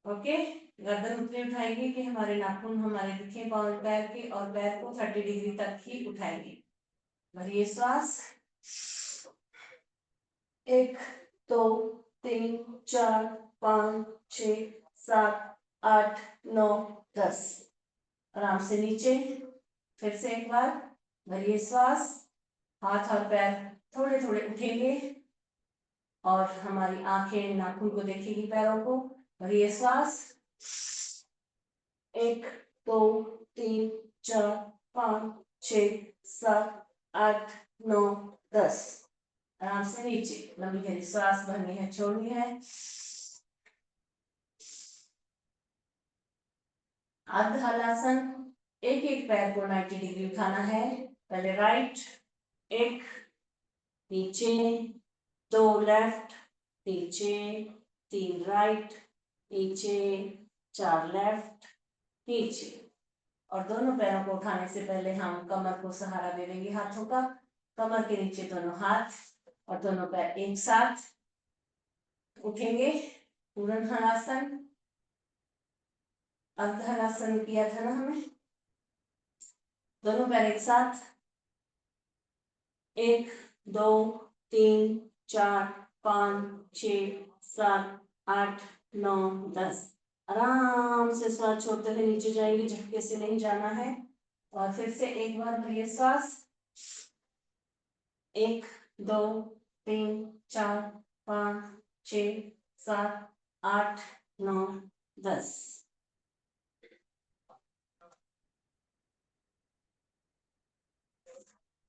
ओके, गर्दन उतनी उठाएंगे कि हमारे नाखून हमारे दिखे पांव पैर के, और पैर को 30 डिग्री तक ही उठाएंगे। भरिए श्वास, 1 2 3 4 5 6 7 8 9 10। आराम से नीचे, फिर से एक बार भरिए श्वास, हाथ और पैर थोड़े थोड़े उठेंगे और हमारी आंखें नाखून को देखेगी पैरों को। भरिए श्वास, 1 2 3 4 5 6 7 8 9 10। आराम से नीचे, लंबी गहरी श्वास भरनी है, छोड़नी है। अर्ध हलासन, एक एक पैर को 90 डिग्री उठाना है। पहले राइट, 1 नीचे, 2 लेफ्ट नीचे, 3 राइट नीचे, 4 लेफ्ट नीचे। और दोनों पैरों को उठाने से पहले हम कमर को सहारा दे देंगे हाथों का। कमर के नीचे दोनों हाथ और दोनों पैर एक साथ उठेंगे। पूर्ण हलासन, अर्ध हलासन किया था ना हमने। दोनों पैर एक साथ, 1 2 3 4 5 6 7 8 9 10। आराम से श्वास छोड़ते हुए नीचे जाएंगे, झटके से नहीं जाना है। और फिर से एक बार भरिए श्वास, 1 2 3 4 5 6 7 8 9 10।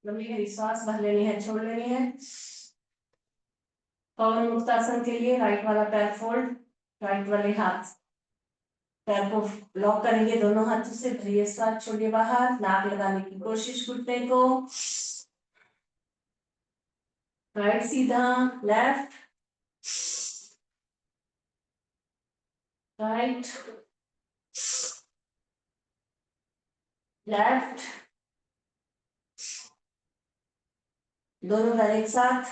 लंबी गहरी श्वास भर लेनी है, छोड़ लेनी है। पवन मुक्तासन के लिए राइट वाला पैर फोल्ड, राइट वाले हाथ पैर को लॉक करेंगे दोनों हाथों से। भरिए श्वास, छोड़िए बाहर, नाक लगाने की कोशिश घुटने को। राइट सीधा, लेफ्ट राइट लेफ्ट, दोनों पैर एक साथ।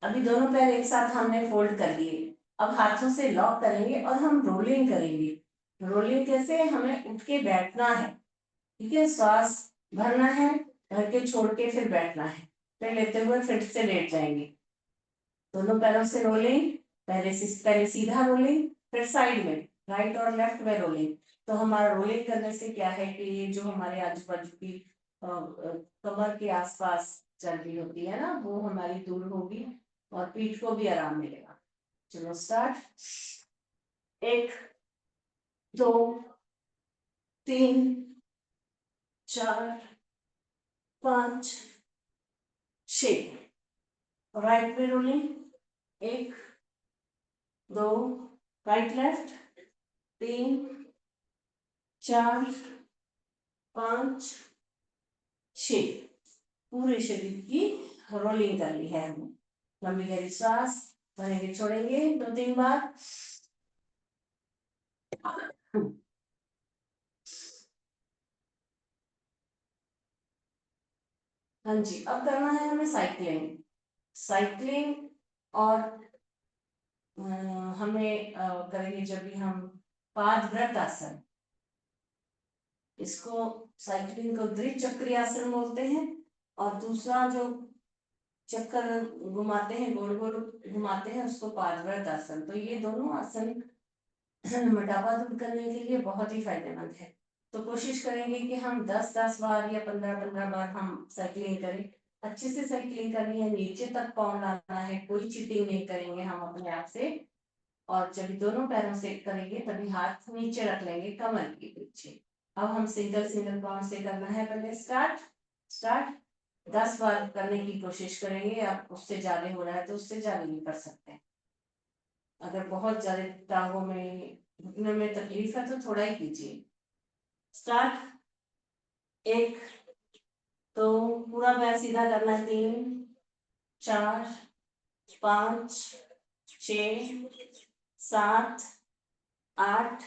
अभी दोनों पैर एक साथ हमने फोल्ड कर लिए। अब हाथों से लॉक करेंगे और हम रोलिंग करेंगे। रोलिंग कैसे, हमें उठ के बैठना है, ठीक है। श्वास भरना है, भर के छोड़ के फिर बैठना है, फिर लेते हुए फिर से लेट जाएंगे। दोनों पैरों से रोलिंग, पहले सीधा रोलिंग, फिर साइड में राइट और लेफ्ट में रोलिंग। तो हमारा रोलिंग करने से क्या है कि ये जो हमारे आजू बाजू की कमर के आसपास चर्बी होती है ना, वो हमारी दूर होगी और पीठ को भी आराम मिलेगा। चलो स्टार्ट। 1 2 3 4 5 6। राइट में रोलिंग। 1 2 right left 3 4 5 6। पूरे शरीर की रोलिंग कर ली है हमने। लंबी गहरी सांस भरेंगे छोड़ेंगे 2-3 बार। हाँ जी, अब करना है हमें साइक्लिंग। साइक्लिंग और हमें करेंगे जब भी हम पादव्रत आसन। इसको साइक्लिंग को द्विचक्री आसन बोलते हैं, और दूसरा जो चक्कर घुमाते हैं, गोल गोल घुमाते हैं, उसको पादव्रत आसन। तो ये दोनों आसन मोटापा दूर करने के लिए बहुत ही फायदेमंद है। तो कोशिश करेंगे कि हम 10-10 बार या 15-15 बार हम साइकिलिंग करें। अच्छे से साइकिलिंग करनी है, नीचे तक पाँव लाना है, कोई चीटिंग नहीं करेंगे हम अपने आप से। और जब दोनों पैरों से करेंगे तभी हाथ नीचे रख लेंगे कमर के पीछे। अब हम सिंगल सिंगल पाँव से करना है। पहले स्टार्ट 10 बार करने की कोशिश करेंगे। आप उससे ज्यादा हो रहा है तो उससे ज्यादा भी कर सकते हैं। अगर बहुत ज्यादा टांगों में घुटने में तकलीफ है तो थोड़ा ही कीजिए। स्टार्ट। 1 तो पूरा पैर सीधा करना है। 3 4 5 6 7 8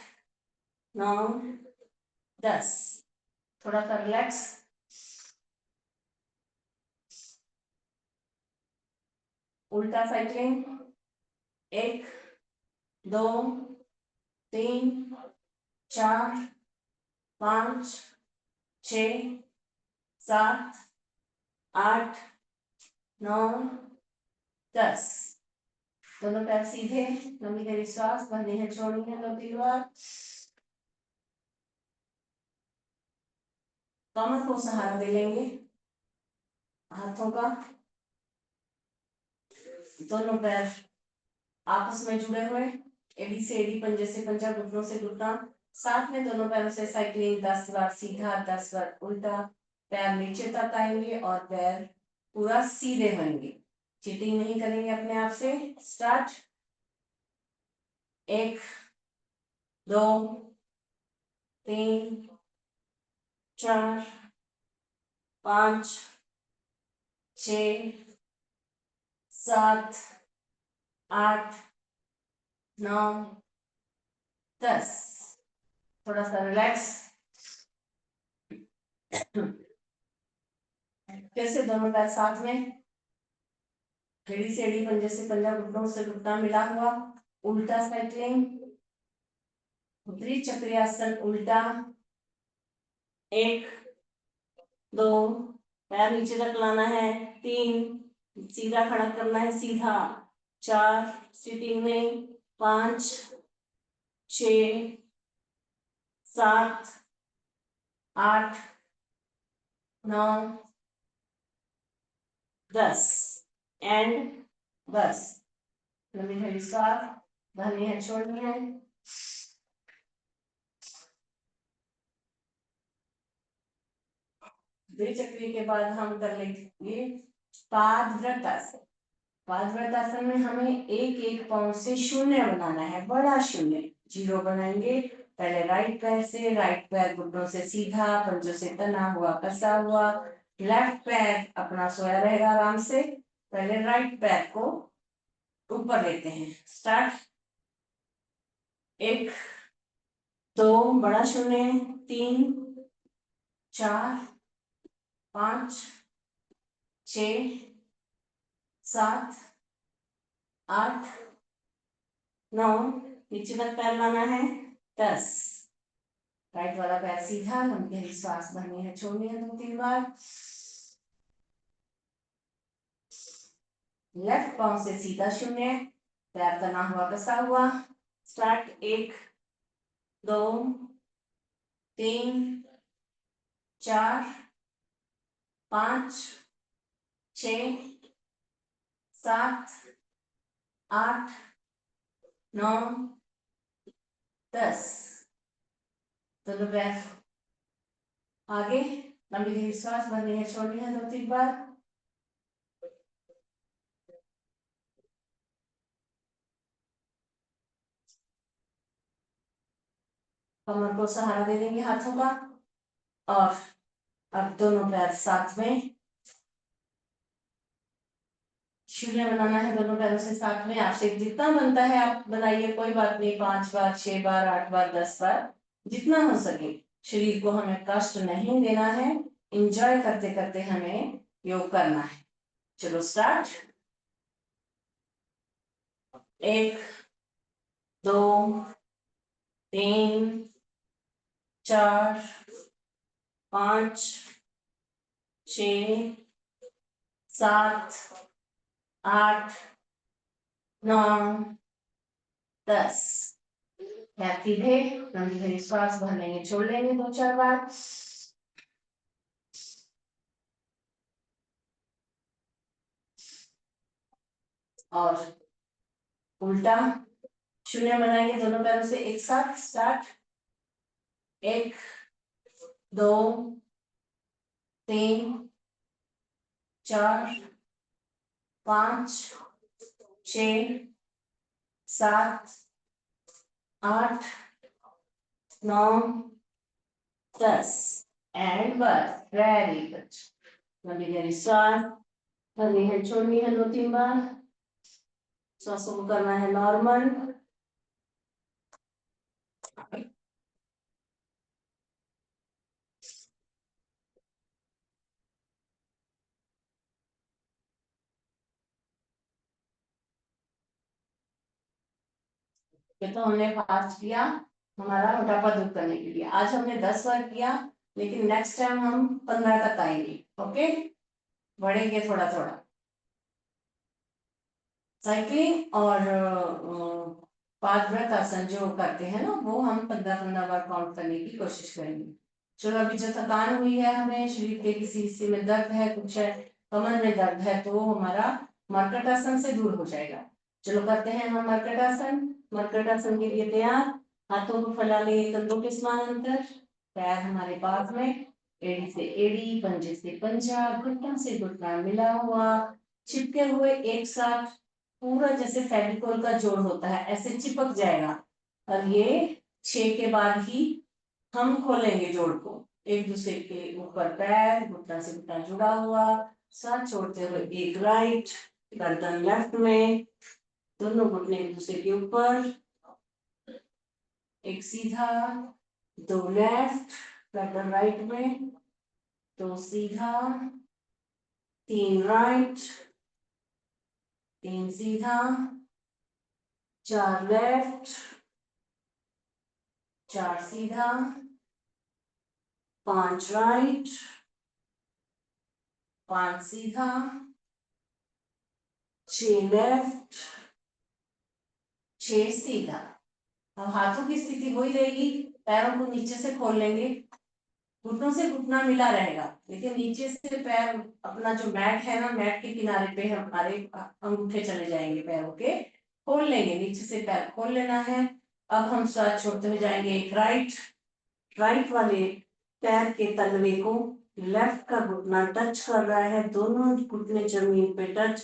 9 10। थोड़ा सा रिलैक्स। उल्टा साइकिलिंग। 1 2 3 4 5 6 7 8 9 10। दोनों पैर सीधे, लंबी गहरी सांस भरनी है छोड़नी है 2-3 बार। कमर को सहारा दे लेंगे हाथों का। दोनों पैर आपस में जुड़े हुए, एड़ी से एड़ी, पंजे से पंजा, घुटनों से घुटना। साथ में दोनों पैरों से साइकिलिंग 10 बार सीधा, 10 बार उल्टा। पैर नीचे तक आएंगे और पैर पूरा सीधे होंगे। चीटिंग नहीं करेंगे अपने आप से। स्टार्ट। 1 2 3 4 5 6 7 8 9 10। थोड़ा सा रिलैक्स। फिर से दोनों पैर साथ में, एड़ी से एड़ी, पंजे से पंजा, घुटनों से घुटना मिला हुआ। उल्टा साइकिलिंग, त्रिचक्रियासन उल्टा। 1 2 पैर नीचे तक लाना है। 3 सीधा खड़ा करना है सीधा। 4 सिटिंग में। 5 6 7 8 9 10 एंड बस। लंबी गहरी सांस भरनी है छोड़नी है। द्विचक्री के बाद हम कर लेंगे पादव्रत आसन। पादव्रत आसन में हमें एक एक पाँव से शून्य बनाना है, बड़ा शून्य, जीरो बनाएंगे। पहले राइट पैर से, राइट पैर घुटनों से सीधा, पंजों से तना हुआ कसा हुआ। लेफ्ट पैर अपना सोया रहेगा आराम से। पहले राइट पैर को ऊपर लेते हैं। स्टार्ट। 1 2 बड़ा शून्य, 3 4 5 6 7 8 9। नीचे तक पैर लाना है। 10। राइट वाला पैर सीधा, लंबी गहरी सांस भरनी है छोड़नी है 2-3 बार। लेफ्ट पांव से सीधा शून्य, पैर तना हुआ कसा हुआ। स्टार्ट। 1 2 3 4 5 6 7 8 9 10। दोनों पैर आगे, लंबी गहरी सांस भरनी है, छोड़नी है 2-3 बार। कमर को सहारा दे देंगे हाथों का, और अब दोनों पैर साथ में, शून्य बनाना है दोनों पैरों से साथ में। आपसे जितना बनता है आप बनाइए, कोई बात नहीं, 5 बार 6 बार 8 बार 10 बार, जितना हो सके। शरीर को हमें कष्ट नहीं देना है, एंजॉय करते करते हमें योग करना है। चलो स्टार्ट। 1 2 3 4 5 6 7 8 9 10। पैर सीधे, लंबी गहरी सांस भर लेंगे, छोड़ लेंगे 2-4 बार। और उल्टा शून्य बनाएंगे दोनों पैरों से एक साथ। स्टार्ट। 1 2 3 4 5 6 7 8 9 10 एंड बस। Very good. लंबी गहरी सांस भरनी है, छोड़नी है 2-3 बार। सांसों को करना है नॉर्मल। ये तो हमने फास्ट किया हमारा मोटापा दूर करने के लिए। आज हमने 10 बार किया, लेकिन नेक्स्ट टाइम हम 15 तक आएंगे। ओके, बढ़ेंगे थोड़ा थोड़ा। साइकिलिंग और पादव्रतासन जो करते हैं ना, वो हम 15-15 बार काउंट करने की कोशिश करेंगे। चलो, अभी जो थकान हुई है, हमें शरीर के किसी हिस्से में दर्द है, कुछ है, कमर में दर्द है, तो हमारा मर्कटासन से दूर हो जाएगा। चलो करते हैं हम मर्कटासन। मर्कटासन के लिए तैयार, हाथों को फैला लेंगे कंधों के समान अंतर, पैर हमारे पास में, एड़ी से एड़ी, पंजे से पंजा, घुटना से घुटना मिला हुआ, चिपके हुए एक साथ, पूरा जैसे फेविकोल का जोड़ होता है ऐसे चिपक जाएगा। और ये 6 के बाद ही हम खोलेंगे जोड़ को। एक दूसरे के ऊपर पैर, घुटना से घुटना जुड़ा हुआ, साथ छोड़ते हुए एक राइट, गर्दन लेफ्ट में, दोनों घुटने एक दूसरे के ऊपर, एक सीधा, 2 लेफ्ट, गर्दन राइट में, 2 सीधा, 3 राइट, 3 सीधा, 4 लेफ्ट, 4 सीधा, 5 राइट, 5 सीधा, 6 लेफ्ट, 6 सीधा। अब हाथों की स्थिति वही रहेगी, पैरों को नीचे से खोल लेंगे, घुटनों से घुटना मिला रहेगा, लेकिन नीचे से पैर, अपना जो मैट है ना, मैट के किनारे पे हमारे अंगूठे चले जाएंगे, पैरों के खोल लेंगे, नीचे से पैर खोल लेना है। अब हम सांस छोड़ते हुए जाएंगे एक राइट, राइट वाले पैर के तलवे को लेफ्ट का घुटना टच कर रहा है, दोनों घुटने जमीन पे टच,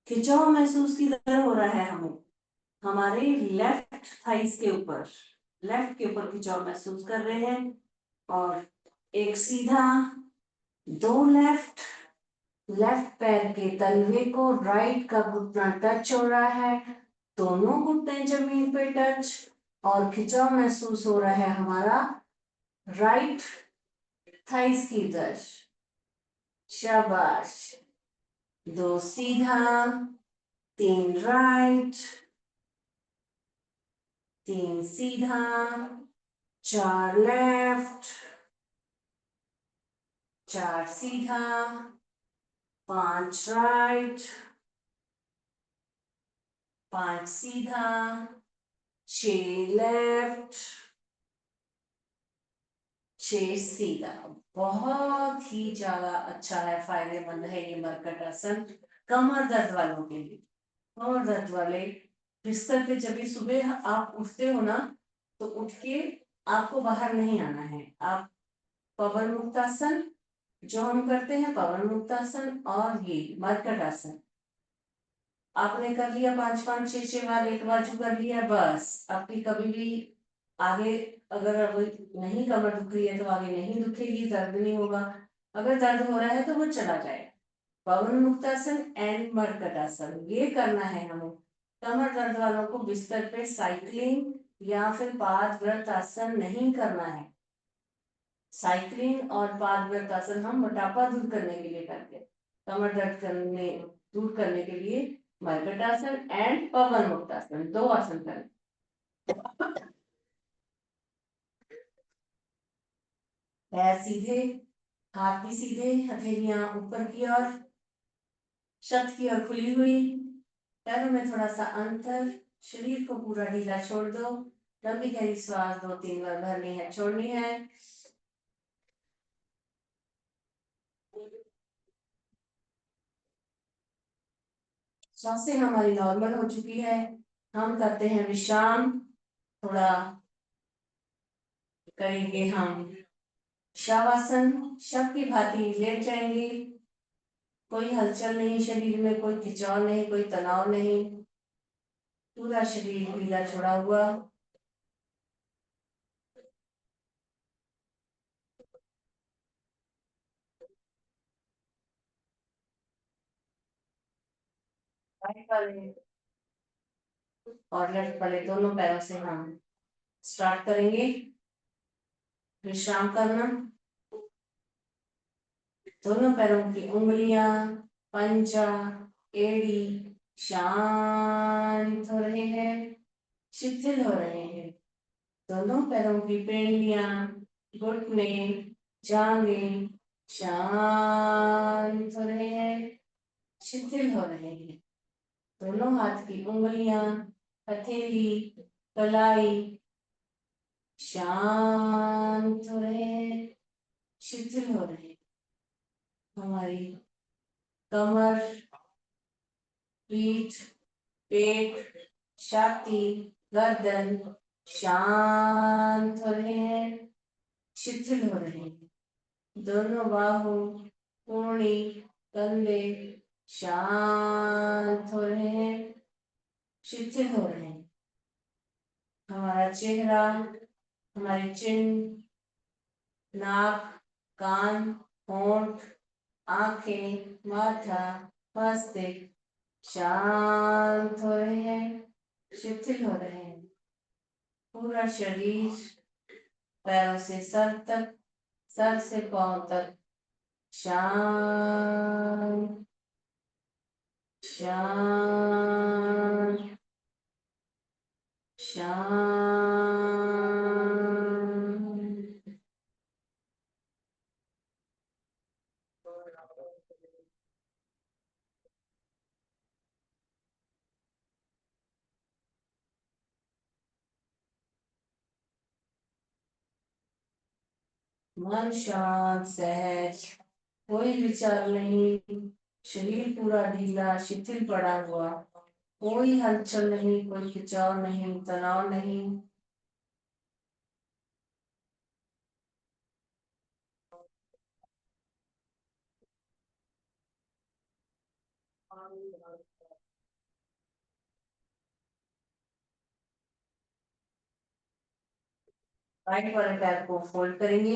खिंचाव महसूस किधर हो रहा है हमें, हमारे लेफ्ट थाइस के ऊपर, लेफ्ट के ऊपर खिंचाव महसूस कर रहे हैं। और एक सीधा, 2 लेफ्ट, लेफ्ट पैर के तलवे को राइट का घुटना टच हो रहा है, दोनों घुटने जमीन पे टच, और खिंचाव महसूस हो रहा है हमारा राइट थाइस की तरफ। शाबाश। 2 सीधा, 3 राइट, 3 सीधा, 4 लेफ्ट, 4 सीधा, 5 राइट, 5 सीधा, 6 लेफ्ट, 6 सीधा। बहुत ही ज्यादा अच्छा है, फायदेमंद है ये मरकट आसन कमर दर्द वालों के लिए। कमर दर्द वाले बिस्तर पे जब भी सुबह आप उठते हो ना, तो उठ के आपको बाहर नहीं आना है। आप पवन मुक्तासन जो हम करते हैं, पवन मुक्तासन और ये मरकट आसन आपने कर लिया 5-5 6-6 बार, एक बार जो कर लिया बस। आपकी कभी भी आगे अगर अब नहीं कमर दुख रही है तो आगे नहीं दुखेगी, दर्द नहीं होगा। अगर दर्द हो रहा है तो वो चला जाएगा। पवन मुक्तासन एंड मरकटासन ये करना है हमें। कमर दर्द वालों को बिस्तर पे साइक्लिंग या फिर पादव्रत आसन नहीं करना है। साइक्लिंग और पादव्रतासन हम मोटापा दूर करने के लिए करते हैं। कमर दर्द करने दूर करने के लिए मरकटासन एंड पवन मुक्तासन 2 आसन करें। पैर सीधे, हाथ भी सीधे, हथेलियां ऊपर की ओर, छत की ओर खुली हुई, पैरों में थोड़ा सा अंतर, शरीर को पूरा ढीला छोड़ दो। लंबी गहरी श्वास 2-3 बार भरनी है, छोड़नी है। सांसें हमारी नॉर्मल हो चुकी है। हम करते हैं विश्राम। थोड़ा करेंगे हम शवासन, शव की भांति लेट जाएंगे। कोई हलचल नहीं शरीर में, कोई खिंचाव नहीं, कोई तनाव नहीं, पूरा शरीर ढीला छोड़ा हुआ। राइट वाले और लेफ्ट वाले दोनों पैरों से हम स्टार्ट करेंगे विश्राम करना। दोनों पैरों की उंगलियां, पंजा, एड़ी शांत हो रहे हैं, शिथिल हो रहे हैं। दोनों पैरों की पेंडियां, घुटने, जांघें शांत हो रहे हैं, शिथिल हो रहे हैं। दोनों हाथ की उंगलियां, हथेली, कलाई शांत हो रहे हैं, शिथिल हो रहे हैं। हमारी कमर, पीठ, पेट, छाती, गर्दन शांत हो रहे हैं, शिथिल हो रहे हैं। दोनों बाहु, पूर्णी, कंधे शांत हो रहे हैं, शिथिल हो रहे हैं। हमारा चेहरा, हमारी चिन्ह, नाक, कान, होंठ, आंखें, माथा, मस्तिष्क शांत हो रहे हैं, शिथिल हो रहे हैं। पूरा शरीर पैरों से सर तक, सर से पांव तक शांत शांत शांत। मन शांत, सहज, कोई विचार नहीं, शरीर पूरा ढीला शिथिल पड़ा हुआ, कोई हलचल नहीं, कोई खिंचाव नहीं, तनाव नहीं। राइट वाले पैर को फोल्ड करेंगे।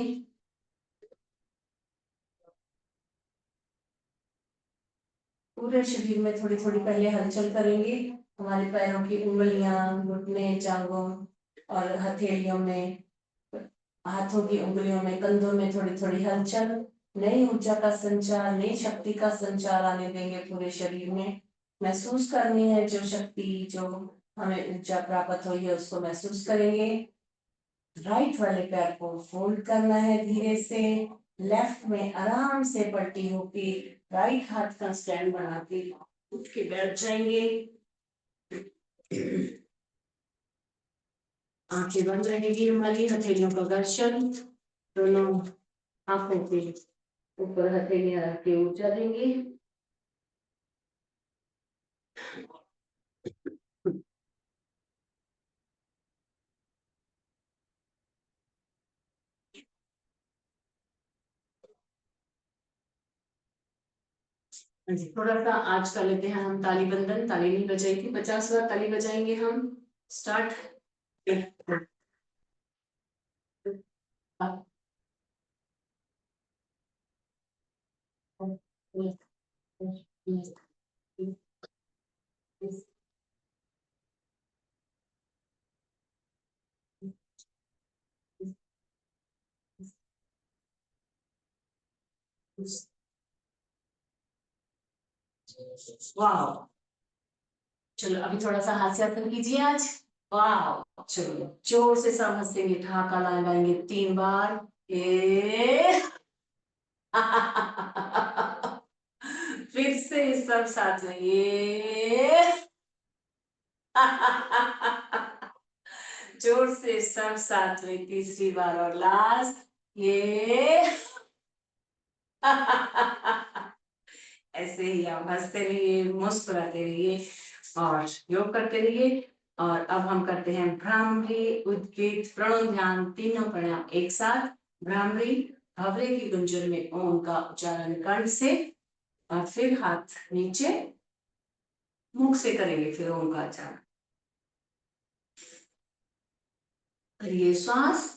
पूरे शरीर में थोड़ी थोड़ी पहले हलचल करेंगे। हमारे पैरों की उंगलियां, घुटने, जांघों और हथेलियों में, हाथों की उंगलियों में, कंधों में थोड़ी थोड़ी हलचल। नई ऊर्जा का संचार, नई शक्ति का संचार आने देंगे पूरे शरीर में। महसूस करनी है जो शक्ति, जो हमें ऊर्जा प्राप्त हुई है उसको महसूस करेंगे। राइट वाले पैर को फोल्ड करना है धीरे से। लेफ्ट में आराम से पलटी होके राइट हाथ का स्टैंड बना के उठ के बैठ जाएंगे। आंखें बंद रहेगी हमारी, हथेलियों का घर्षण, दोनों आंखों के ऊपर हथेलियां रख के ऊर्जा देंगे। थोड़ा सा आज कर लेते हैं हम ताली बंधन। ताली नहीं बजाई थी, 50 बार ताली बजाएंगे हम। स्टार्ट। वाह, चलो अभी थोड़ा सा हास्यास्पद कीजिए आज। वाह, चलो जोर से सब हंसेंगे, ठहाका लगाएंगे 3 बार। ए फिर से सब साथ में ये जोर से सब साथ में तीसरी बार और लास्ट ये ऐसे ही आप हंसते रहिए, मुस्कुराते रहिए और योग करते रहिए। और अब हम करते हैं भ्रामरी, उद्गीत, प्रणव, ध्यान, तीनों प्राणायाम एक साथ। भ्रामरी, भवरे की गुंजन में ओम का उच्चारण कंठ से और फिर हाथ नीचे, मुख से करेंगे फिर ओम का उच्चारण। करिए श्वास।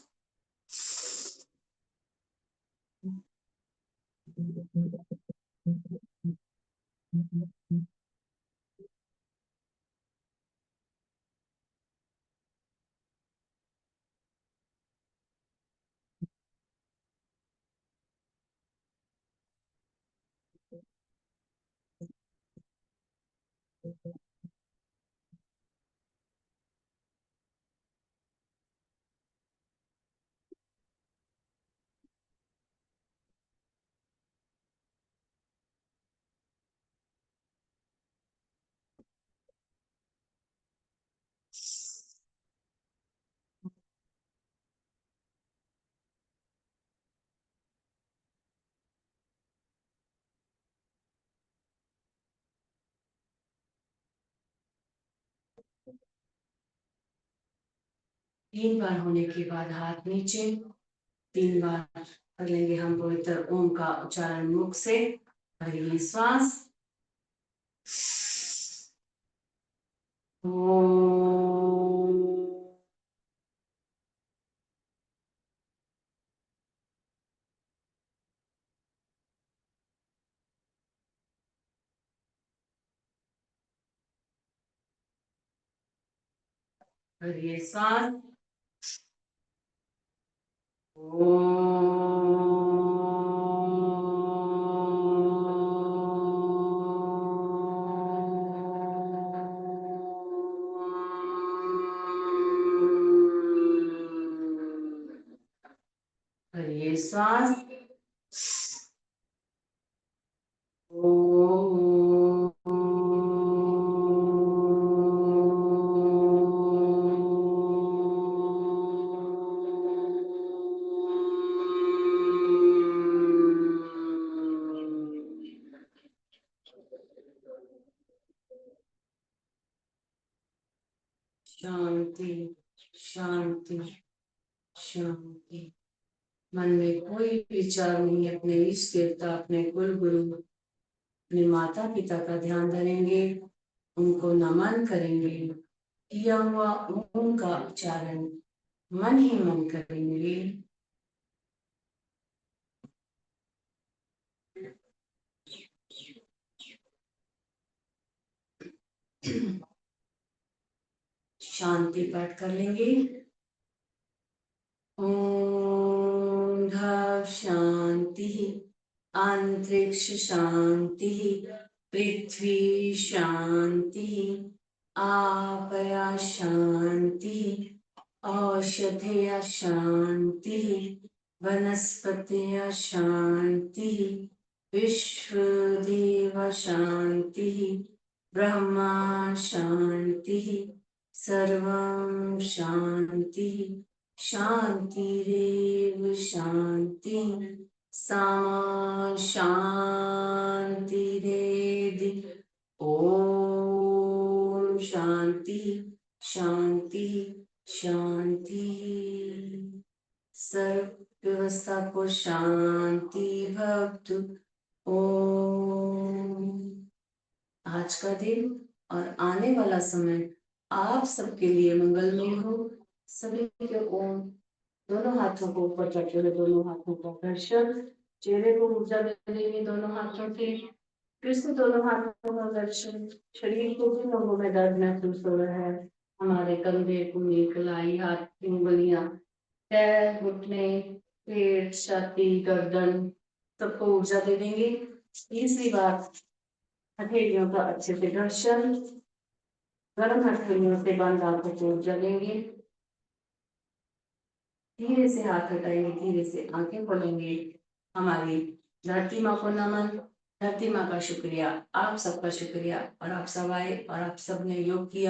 तीन बार होने के बाद हाथ नीचे, 3 बार कर लेंगे हम पवित्र ओम का उच्चारण मुख से। भरिए श्वास। ओम। भरिए श्वास। भरिए श्वास। शांति, शांति, शांति। मन में कोई विचार नहीं, अपने इष्ट देवता, अपने कुल गुरु, अपने माता पिता का ध्यान धरेंगे, उनको नमन करेंगे। किया हुआ ओम का उच्चारण मन ही मन करेंगे। शांति पाठ कर लेंगे। ओम ध शांति, अंतरिक्ष शांति, पृथ्वी शांति, आपया शांति, औषधया शांति, वनस्पतय शांति, विश्वदेव शांति, ब्रह्मा शांति, सर्वं शांति शांतिरेव शांति सा शांतिरेधि ओम शांति शांति शांति। सर्व व्यवस्था को शांति भक्तु ओम। आज का दिन और आने वाला समय आप सबके लिए मंगलमय हो। सभी के ओम। दोनों हाथों को ऊपर रखे हुए, दोनों हाथों का दर्शन, चेहरे को ऊर्जा देंगे दोनों हाथों से। फिर से दोनों हाथों का दर्शन। शरीर को भी लोगों में दर्द महसूस हो रहा है। हमारे कंधे, कूल्ही, कलाई, हाथ, उंगलियां, पैर, घुटने, पेट, छाती, गर्दन, सबको ऊर्जा दे देंगे। तीसरी बार हथेलियों का अच्छे से दर्शन। गर्म हथेलियों से बंद आंखों को ऊर्जा देंगे। धीरे से हाथ हटाएंगे, धीरे से आंखें खोलेंगे। हमारी धरती माँ को नमन। धरती माँ का शुक्रिया, आप सबका शुक्रिया। और आप सब आए और आप सबने योग किया।